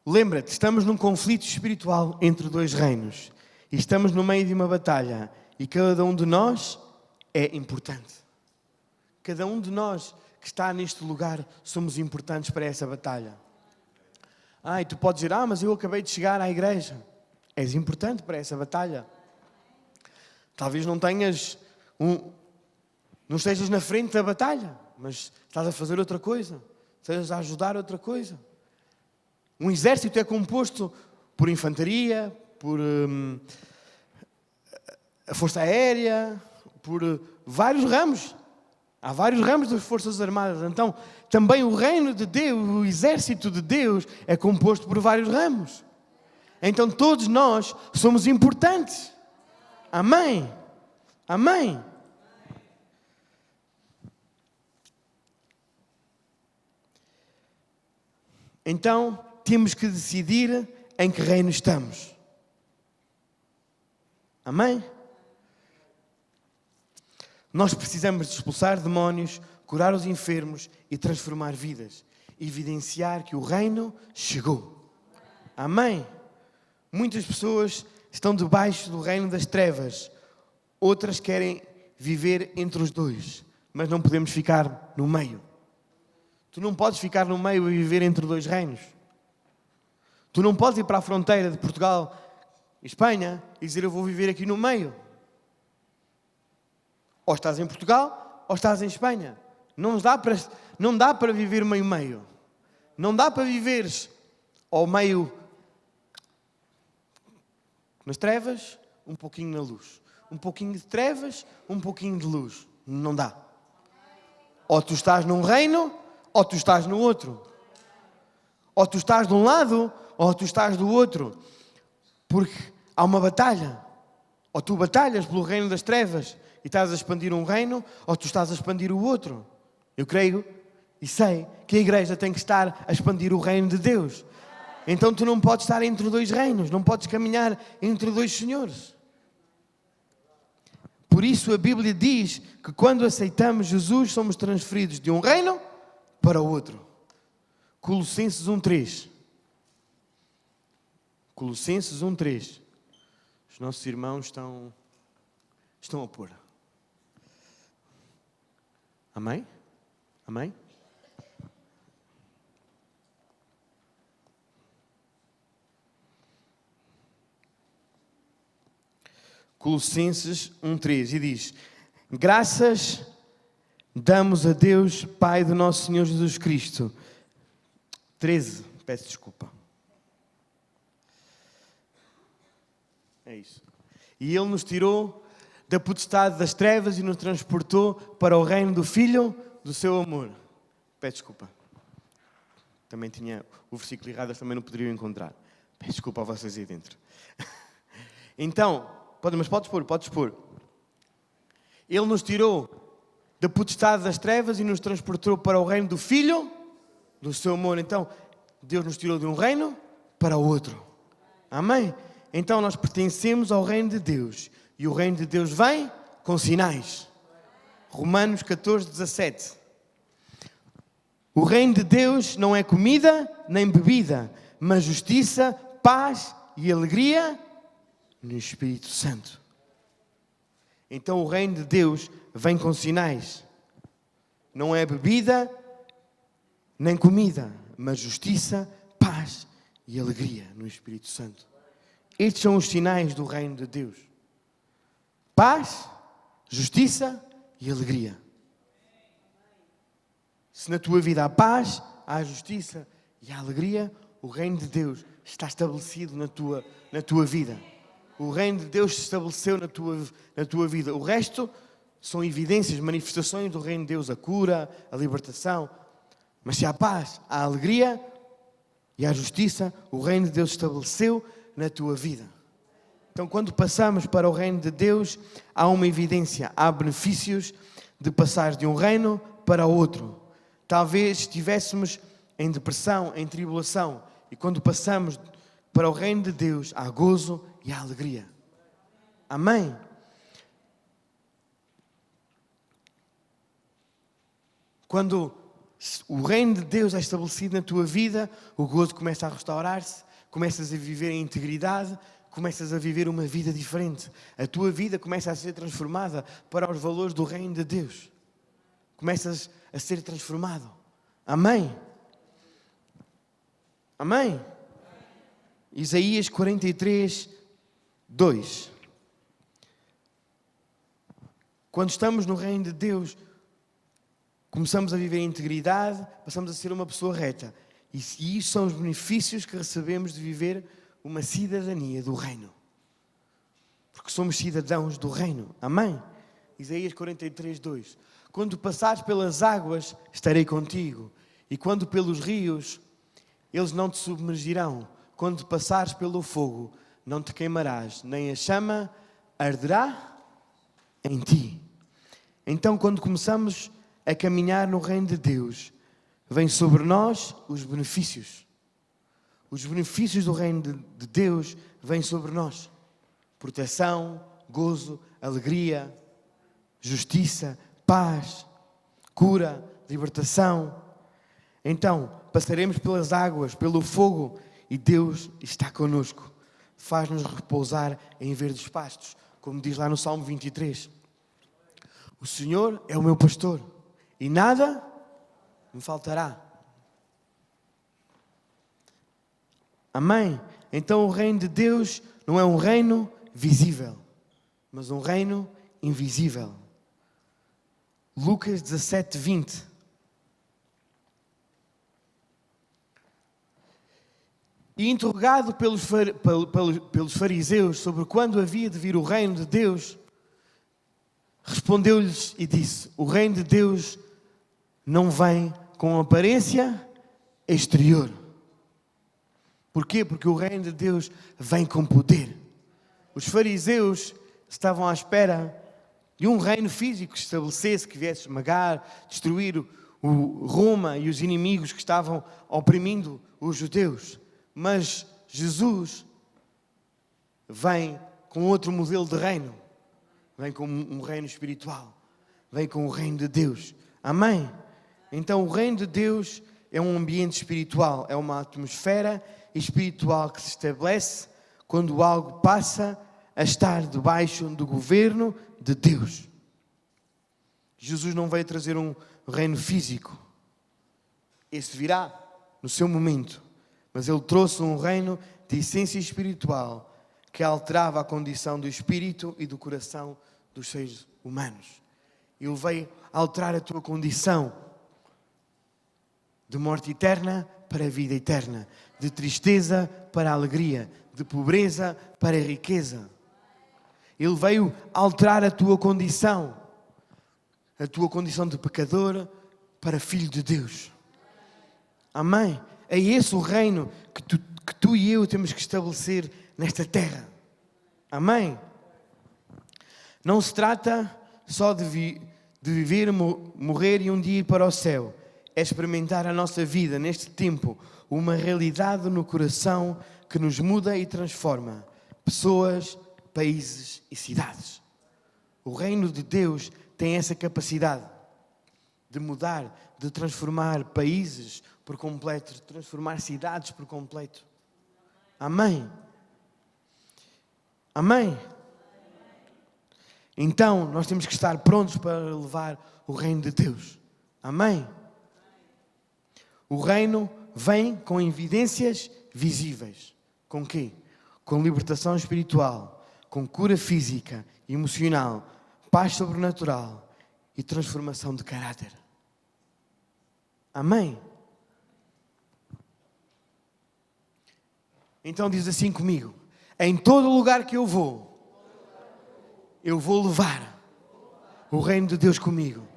Lembra-te, estamos num conflito espiritual entre dois reinos. E estamos no meio de uma batalha. E cada um de nós é importante. Cada um de nós que está neste lugar somos importantes para essa batalha. E tu podes dizer, mas eu acabei de chegar à igreja. És importante para essa batalha. Talvez não não estejas na frente da batalha, mas estás a fazer outra coisa. Estás a ajudar outra coisa. Um exército é composto por infantaria, por a força aérea, por vários ramos. Há vários ramos das forças armadas. Então, também o reino de Deus, o exército de Deus, é composto por vários ramos. Então, todos nós somos importantes. Amém? Amém? Então, temos que decidir em que reino estamos. Amém? Nós precisamos de expulsar demónios, curar os enfermos e transformar vidas. Evidenciar que o reino chegou. Amém? Muitas pessoas estão debaixo do reino das trevas. Outras querem viver entre os dois, mas não podemos ficar no meio. Tu não podes ficar no meio e viver entre dois reinos. Tu não podes ir para a fronteira de Portugal e Espanha e dizer eu vou viver aqui no meio. Ou estás em Portugal ou estás em Espanha. Não dá para viver meio-meio. Não dá para viveres ao meio nas trevas, um pouquinho na luz. Um pouquinho de trevas, um pouquinho de luz. Não dá. Ou tu estás num reino, ou tu estás no outro. Ou tu estás de um lado, ou tu estás do outro. Porque há uma batalha. Ou tu batalhas pelo reino das trevas e estás a expandir um reino, ou tu estás a expandir o outro. Eu creio e sei que a igreja tem que estar a expandir o reino de Deus. Então tu não podes estar entre dois reinos, não podes caminhar entre dois senhores. Por isso a Bíblia diz que quando aceitamos Jesus, somos transferidos de um reino para o outro. Colossenses 1:3. Colossenses 1:3. Os nossos irmãos estão a pôr. Amém? Amém? Colossenses 1:3 e diz: graças damos a Deus, Pai do nosso Senhor Jesus Cristo. 13, peço desculpa. É isso. E Ele nos tirou da potestade das trevas e nos transportou para o reino do Filho do seu amor. Peço desculpa. Também tinha o versículo errado, também não poderiam encontrar. Peço desculpa a vocês aí dentro. Então, mas podes pôr. Ele nos tirou da potestade das trevas e nos transportou para o reino do Filho do seu amor. Então, Deus nos tirou de um reino para o outro. Amém? Então, nós pertencemos ao reino de Deus. E o reino de Deus vem com sinais. Romanos 14:17. O reino de Deus não é comida nem bebida, mas justiça, paz e alegria no Espírito Santo. Então o reino de Deus vem com sinais. Não é bebida nem comida, mas justiça, paz e alegria no Espírito Santo. Estes são os sinais do reino de Deus. Paz, justiça e alegria. Se na tua vida há paz, há justiça e há alegria, o reino de Deus está estabelecido na tua vida. O reino de Deus se estabeleceu na tua vida. O resto são evidências, manifestações do reino de Deus. A cura, a libertação. Mas se há paz, há alegria e há justiça, o reino de Deus se estabeleceu na tua vida. Então, quando passamos para o reino de Deus, há uma evidência, há benefícios de passar de um reino para outro. Talvez estivéssemos em depressão, em tribulação, e quando passamos para o reino de Deus, há gozo e há alegria. Amém? Quando o reino de Deus é estabelecido na tua vida, o gozo começa a restaurar-se, começas a viver em integridade, começas a viver uma vida diferente. A tua vida começa a ser transformada para os valores do reino de Deus. Começas a ser transformado. Amém? Amém? Isaías 43:2. Quando estamos no reino de Deus, começamos a viver em integridade, passamos a ser uma pessoa reta. E isso são os benefícios que recebemos de viver uma cidadania do reino. Porque somos cidadãos do reino. Amém? Isaías 43:2. Quando passares pelas águas, estarei contigo. E quando pelos rios, eles não te submergirão. Quando passares pelo fogo, não te queimarás, nem a chama arderá em ti. Então, quando começamos a caminhar no reino de Deus, vem sobre nós os benefícios. Os benefícios do reino de Deus vêm sobre nós. Proteção, gozo, alegria, justiça, paz, cura, libertação. Então, passaremos pelas águas, pelo fogo, e Deus está connosco. Faz-nos repousar em verdes pastos, como diz lá no Salmo 23. O Senhor é o meu pastor e nada me faltará. Amém? Então o reino de Deus não é um reino visível, mas um reino invisível. Lucas 17, 20. E interrogado pelos fariseus sobre quando havia de vir o reino de Deus, respondeu-lhes e disse: o reino de Deus não vem com aparência exterior. Porquê? Porque o reino de Deus vem com poder. Os fariseus estavam à espera de um reino físico que se estabelecesse, que viesse esmagar, destruir o Roma e os inimigos que estavam oprimindo os judeus. Mas Jesus vem com outro modelo de reino. Vem com um reino espiritual. Vem com o reino de Deus. Amém? Então o reino de Deus é um ambiente espiritual. É uma atmosfera espiritual que se estabelece quando algo passa a estar debaixo do governo de Deus. Jesus não veio trazer um reino físico. Esse virá no seu momento. Mas Ele trouxe um reino de essência espiritual que alterava a condição do espírito e do coração dos seres humanos. Ele veio alterar a tua condição de morte eterna para a vida eterna, de tristeza para a alegria, de pobreza para a riqueza. Ele veio alterar a tua condição de pecador para filho de Deus. Amém? É esse o reino que tu e eu temos que estabelecer nesta terra. Amém? Não se trata só de viver, morrer e um dia ir para o céu. É experimentar a nossa vida neste tempo, uma realidade no coração que nos muda e transforma pessoas, países e cidades. O reino de Deus tem essa capacidade de mudar, de transformar países por completo, de transformar cidades por completo. Amém? Amém? Então, nós temos que estar prontos para levar o reino de Deus. Amém? O reino vem com evidências visíveis. Com quê? Com libertação espiritual, com cura física, emocional, paz sobrenatural e transformação de caráter. Amém? Então diz assim comigo: em todo lugar que eu vou levar o reino de Deus comigo.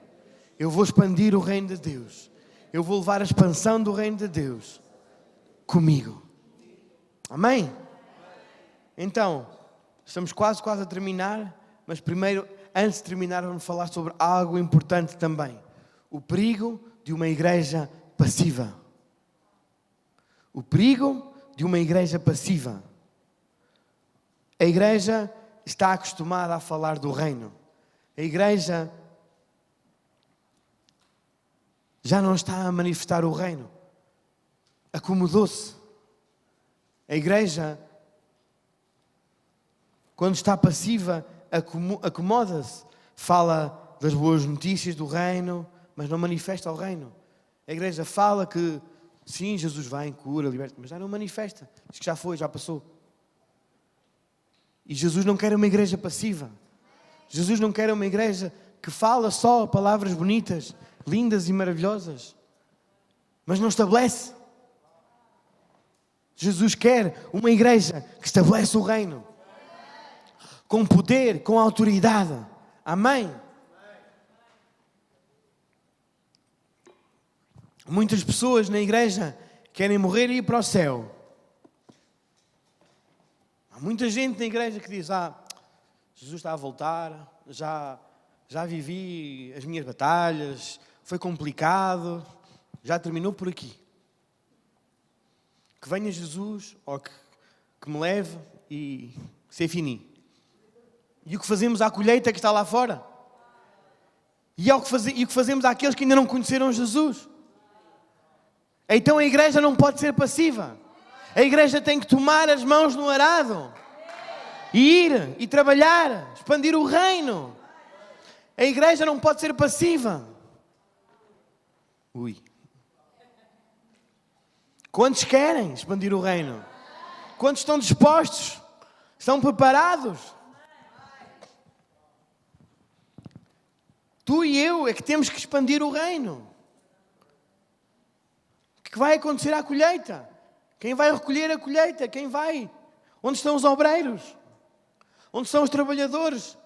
Eu vou expandir o reino de Deus. Eu vou levar a expansão do reino de Deus comigo. Amém? Então, estamos quase a terminar, mas primeiro, antes de terminar, vamos falar sobre algo importante também. O perigo de uma igreja passiva. O perigo de uma igreja passiva. A igreja está acostumada a falar do reino. A igreja já não está a manifestar o reino. Acomodou-se. A igreja, quando está passiva, acomoda-se. Fala das boas notícias do reino, mas não manifesta o reino. A igreja fala que sim, Jesus vem, cura, liberta, mas já não manifesta. Diz que já foi, já passou. E Jesus não quer uma igreja passiva. Jesus não quer uma igreja que fala só palavras bonitas, lindas e maravilhosas, mas não estabelece. Jesus quer uma igreja que estabelece o reino. Com poder, com autoridade. Amém? Muitas pessoas na igreja querem morrer e ir para o céu. Há muita gente na igreja que diz: Jesus está a voltar, já vivi as minhas batalhas, foi complicado, já terminou por aqui. Que venha Jesus, ou que me leve e c'est fini. E o que fazemos à colheita que está lá fora? E o que fazemos àqueles que ainda não conheceram Jesus? Então a igreja não pode ser passiva. A igreja tem que tomar as mãos no arado. E ir, e trabalhar, expandir o reino. A igreja não pode ser passiva. Ui. Quantos querem expandir o reino? Quantos estão dispostos? Estão preparados? Tu e eu é que temos que expandir o reino. O que vai acontecer à colheita? Quem vai recolher a colheita? Quem vai? Onde estão os obreiros? Onde estão os trabalhadores?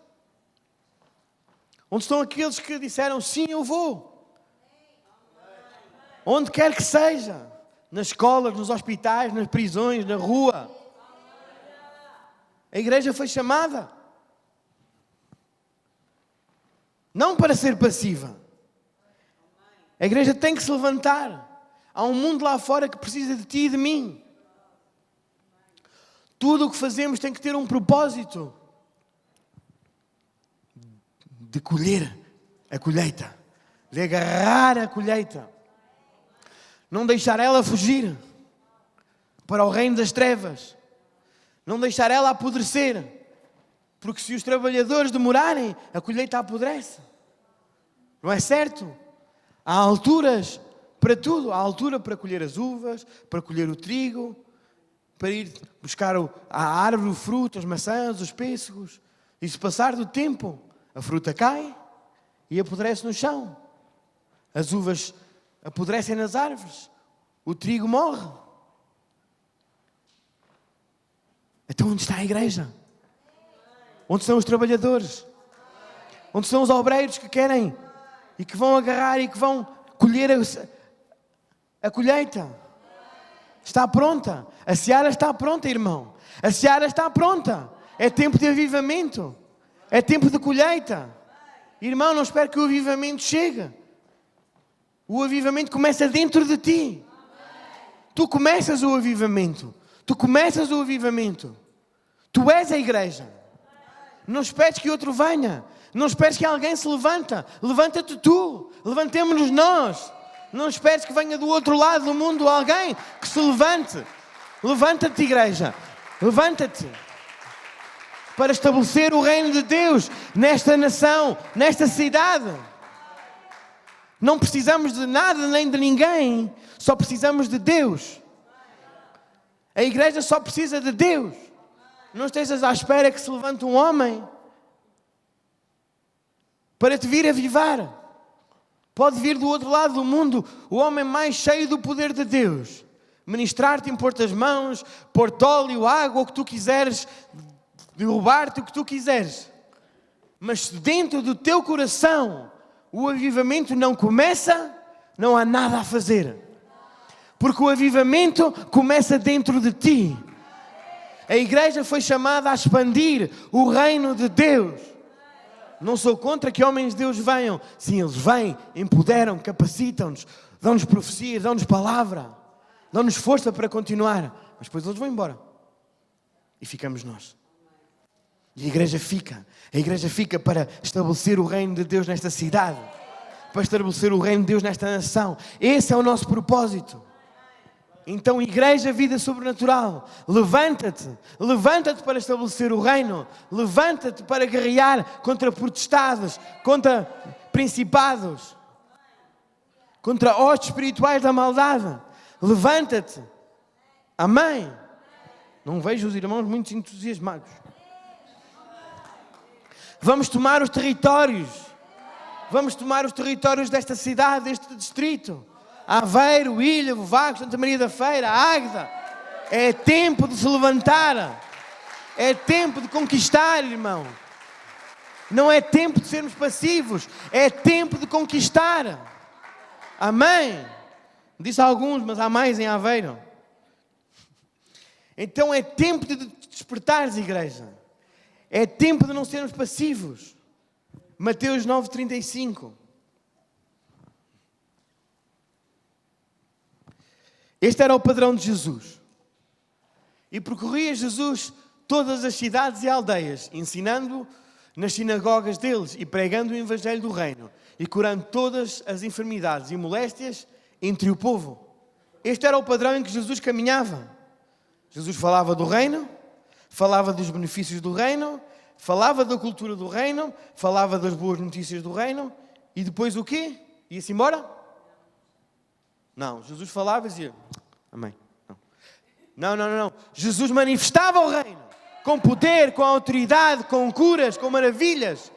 Onde estão aqueles que disseram, sim, eu vou? Onde quer que seja. Nas escolas, nos hospitais, nas prisões, na rua. A igreja foi chamada. Não para ser passiva. A igreja tem que se levantar. Há um mundo lá fora que precisa de ti e de mim. Tudo o que fazemos tem que ter um propósito. De colher a colheita. De agarrar a colheita. Não deixar ela fugir para o reino das trevas. Não deixar ela apodrecer. Porque se os trabalhadores demorarem, a colheita apodrece. Não é certo? Há alturas para tudo. Há altura para colher as uvas, para colher o trigo, para ir buscar a árvore, o fruto, as maçãs, os pêssegos. E se passar do tempo, a fruta cai e apodrece no chão. As uvas apodrecem nas árvores. O trigo morre. Então onde está a igreja? Onde estão os trabalhadores? Onde estão os obreiros que querem e que vão agarrar e que vão colher a colheita? Está pronta. A seara está pronta, irmão. A seara está pronta. É tempo de avivamento. É tempo de colheita. Irmão, não espere que o avivamento chegue. O avivamento começa dentro de ti. Tu começas o avivamento. Tu começas o avivamento. Tu és a igreja. Não esperes que outro venha. Não esperes que alguém se levanta. Levanta-te tu. Levantemo-nos nós. Não esperes que venha do outro lado do mundo alguém que se levante. Levanta-te, igreja. Levanta-te. Para estabelecer o reino de Deus nesta nação, nesta cidade. Não precisamos de nada nem de ninguém. Só precisamos de Deus. A igreja só precisa de Deus. Não estejas à espera que se levante um homem para te vir avivar. Pode vir do outro lado do mundo o homem mais cheio do poder de Deus. Ministrar-te, impor-te as mãos, pôr-te óleo, água, o que tu quiseres, derrubar-te o que tu quiseres. Mas se dentro do teu coração o avivamento não começa, não há nada a fazer. Porque o avivamento começa dentro de ti. A igreja foi chamada a expandir o reino de Deus. Não sou contra que homens de Deus venham. Sim, eles vêm, empoderam, capacitam-nos, dão-nos profecias, dão-nos palavra, dão-nos força para continuar. Mas depois eles vão embora. E ficamos nós. E a igreja fica para estabelecer o reino de Deus nesta cidade, para estabelecer o reino de Deus nesta nação. Esse é o nosso propósito. Então, igreja, vida sobrenatural, levanta-te para estabelecer o reino, levanta-te para guerrear contra potestades, contra principados, contra hostes espirituais da maldade. Levanta-te. Amém. Não vejo os irmãos muito entusiasmados. Vamos tomar os territórios. Vamos tomar os territórios desta cidade, deste distrito. Aveiro, Ilha, Vovago, Santa Maria da Feira, Águeda. É tempo de se levantar. É tempo de conquistar, irmão. Não é tempo de sermos passivos. É tempo de conquistar. Amém. Disse alguns, mas há mais em Aveiro. Então é tempo de despertares, igreja. É tempo de não sermos passivos. Mateus 9:35. Este era o padrão de Jesus. E percorria Jesus todas as cidades e aldeias, ensinando nas sinagogas deles e pregando o evangelho do reino e curando todas as enfermidades e moléstias entre o povo. Este era o padrão em que Jesus caminhava. Jesus falava do reino, falava dos benefícios do reino, falava da cultura do reino, falava das boas notícias do reino, e depois o quê? Ia-se embora? Não, Jesus falava e dizia, amém. Não. Jesus manifestava o reino, com poder, com autoridade, com curas, com maravilhas,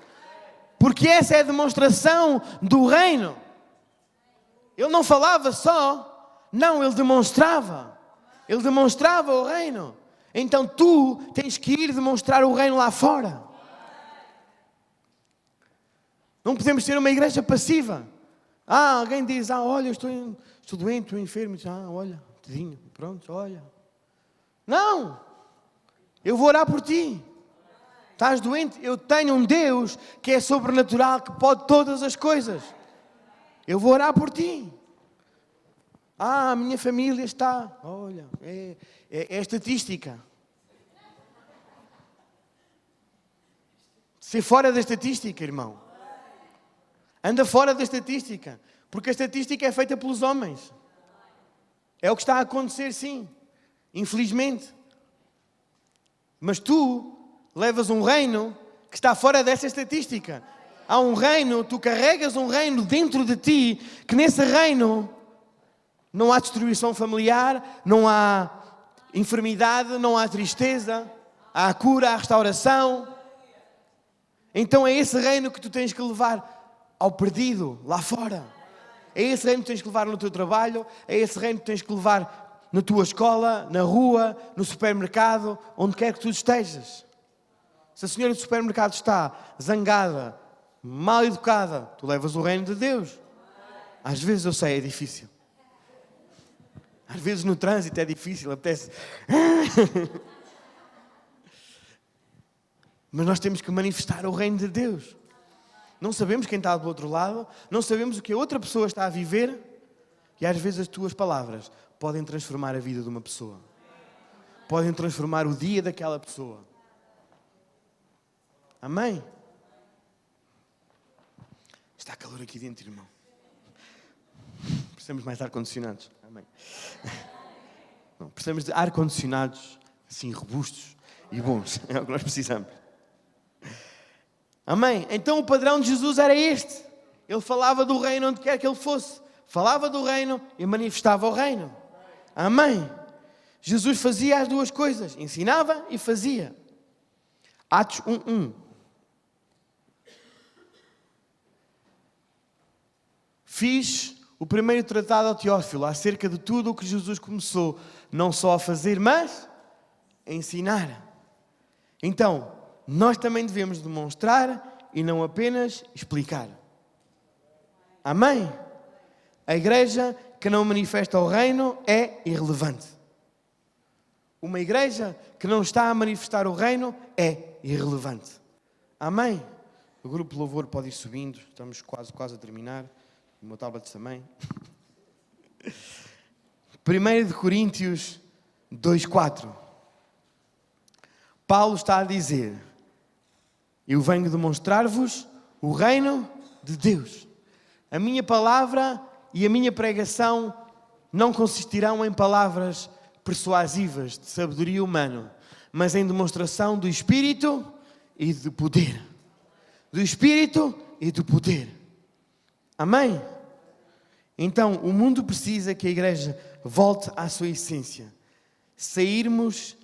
porque essa é a demonstração do reino. Ele não falava só, não, ele demonstrava o reino. Então tu tens que ir demonstrar o reino lá fora. Não podemos ser uma igreja passiva. Alguém diz, olha, estou doente, estou enfermo. Diz, olha, tadinho, pronto, olha. Não! Eu vou orar por ti. Estás doente? Eu tenho um Deus que é sobrenatural, que pode todas as coisas. Eu vou orar por ti. A minha família está... Olha, é estatística. Ser fora da estatística, irmão. Anda fora da estatística. Porque a estatística é feita pelos homens. É o que está a acontecer, sim. Infelizmente. Mas tu levas um reino que está fora dessa estatística. Há um reino, tu carregas um reino dentro de ti, que nesse reino não há destruição familiar, não há enfermidade, não há tristeza, há cura, há restauração. Então é esse reino que tu tens que levar ao perdido, lá fora. É esse reino que tens que levar no teu trabalho, é esse reino que tens que levar na tua escola, na rua, no supermercado, onde quer que tu estejas. Se a senhora do supermercado está zangada, mal educada, tu levas o reino de Deus. Às vezes eu sei, é difícil. Às vezes no trânsito é difícil, apetece. Mas nós temos que manifestar o reino de Deus. Não sabemos quem está do outro lado, não sabemos o que a outra pessoa está a viver, e às vezes as tuas palavras podem transformar a vida de uma pessoa. Podem transformar o dia daquela pessoa. Amém? Está calor aqui dentro, irmão. Precisamos mais ar-condicionados. Amém. Não, precisamos de ar-condicionados assim, robustos e bons. É o que nós precisamos. Amém? Então o padrão de Jesus era este. Ele falava do reino onde quer que ele fosse. Falava do reino e manifestava o reino. Amém? Jesus fazia as duas coisas. Ensinava e fazia. Atos 1:1. Fiz o primeiro tratado ao Teófilo acerca de tudo o que Jesus começou, não só a fazer, mas a ensinar. Então, nós também devemos demonstrar e não apenas explicar. Amém? A igreja que não manifesta o reino é irrelevante. Uma igreja que não está a manifestar o reino é irrelevante. Amém? O grupo de louvor pode ir subindo, estamos quase a terminar. O meu tablet também. 1 Coríntios 2:4. Paulo está a dizer: eu venho demonstrar-vos o reino de Deus. A minha palavra e a minha pregação não consistirão em palavras persuasivas de sabedoria humana, mas em demonstração do Espírito e do poder. Do Espírito e do poder. Amém? Então, o mundo precisa que a igreja volte à sua essência. Sairmos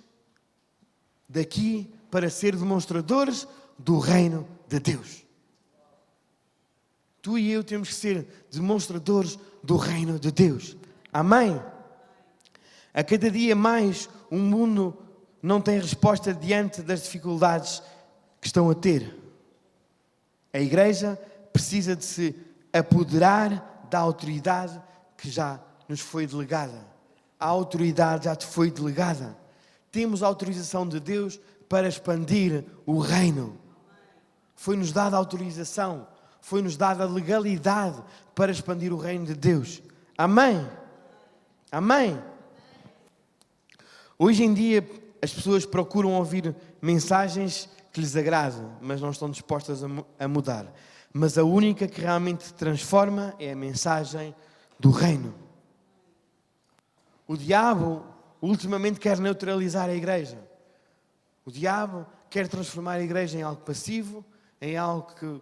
daqui para ser demonstradores do reino de Deus. Tu e eu temos que ser demonstradores do reino de Deus. Amém? A cada dia mais o mundo não tem resposta diante das dificuldades que estão a ter. A igreja precisa de se apoderar da autoridade que já nos foi delegada. A autoridade já te foi delegada. Temos a autorização de Deus para expandir o reino. Foi-nos dada a autorização, foi-nos dada a legalidade para expandir o reino de Deus. Amém? Amém? Hoje em dia as pessoas procuram ouvir mensagens que lhes agradam, mas não estão dispostas a mudar. Mas a única que realmente transforma é a mensagem do reino. O diabo ultimamente quer neutralizar a igreja. O diabo quer transformar a igreja em algo passivo, em algo que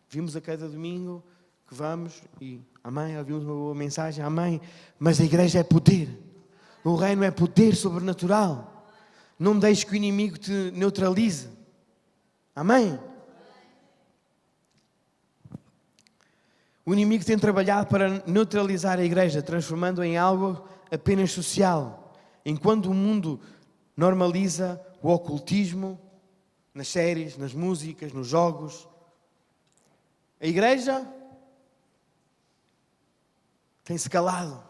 vimos a cada domingo, que vamos e, amém, ouvimos uma boa mensagem, amém. Mas a igreja é poder. O reino é poder sobrenatural. Não deixes que o inimigo te neutralize. Amém. O inimigo tem trabalhado para neutralizar a igreja, transformando-a em algo apenas social. Enquanto o mundo normaliza o ocultismo nas séries, nas músicas, nos jogos, a igreja tem-se calado,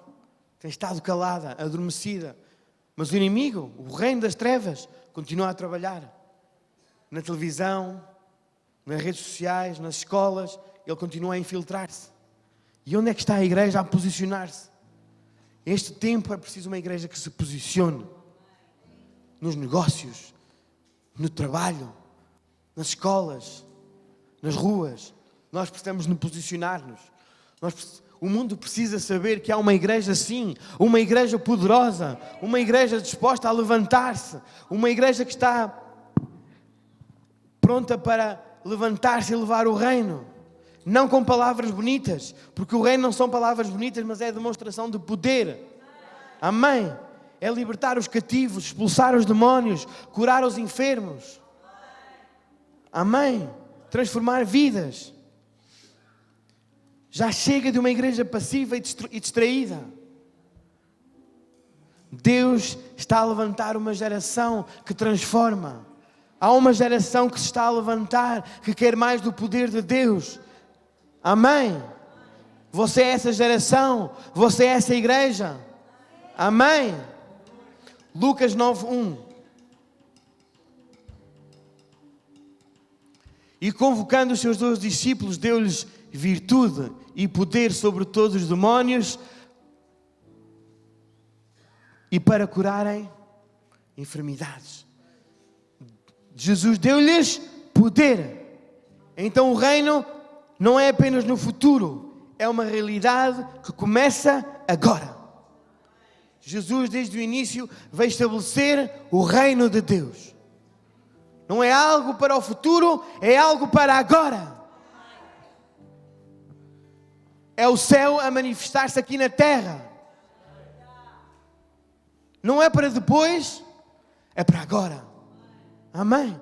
tem estado calada, adormecida. Mas o inimigo, o reino das trevas, continua a trabalhar. Na televisão, nas redes sociais, nas escolas, ele continua a infiltrar-se. E onde é que está a igreja a posicionar-se? Este tempo é preciso uma igreja que se posicione. Nos negócios, no trabalho, nas escolas, nas ruas. Nós precisamos nos posicionar-nos. O mundo precisa saber que há uma igreja sim, uma igreja poderosa, uma igreja disposta a levantar-se, uma igreja que está pronta para levantar-se e levar o reino. Não com palavras bonitas, porque o reino não são palavras bonitas, mas é a demonstração de poder. Amém. É libertar os cativos, expulsar os demónios, curar os enfermos. Amém. Transformar vidas. Já chega de uma igreja passiva e distraída. Deus está a levantar uma geração que transforma. Há uma geração que se está a levantar, que quer mais do poder de Deus. Amém. Você é essa geração. Você é essa igreja. Amém. Lucas 9:1. E convocando os seus 12 discípulos, deu-lhes virtude e poder sobre todos os demónios e para curarem enfermidades. Jesus deu-lhes poder. Então o reino não é apenas no futuro, é uma realidade que começa agora. Jesus, desde o início, veio estabelecer o reino de Deus. Não é algo para o futuro, é algo para agora. É o céu a manifestar-se aqui na terra. Não é para depois, é para agora. Amém.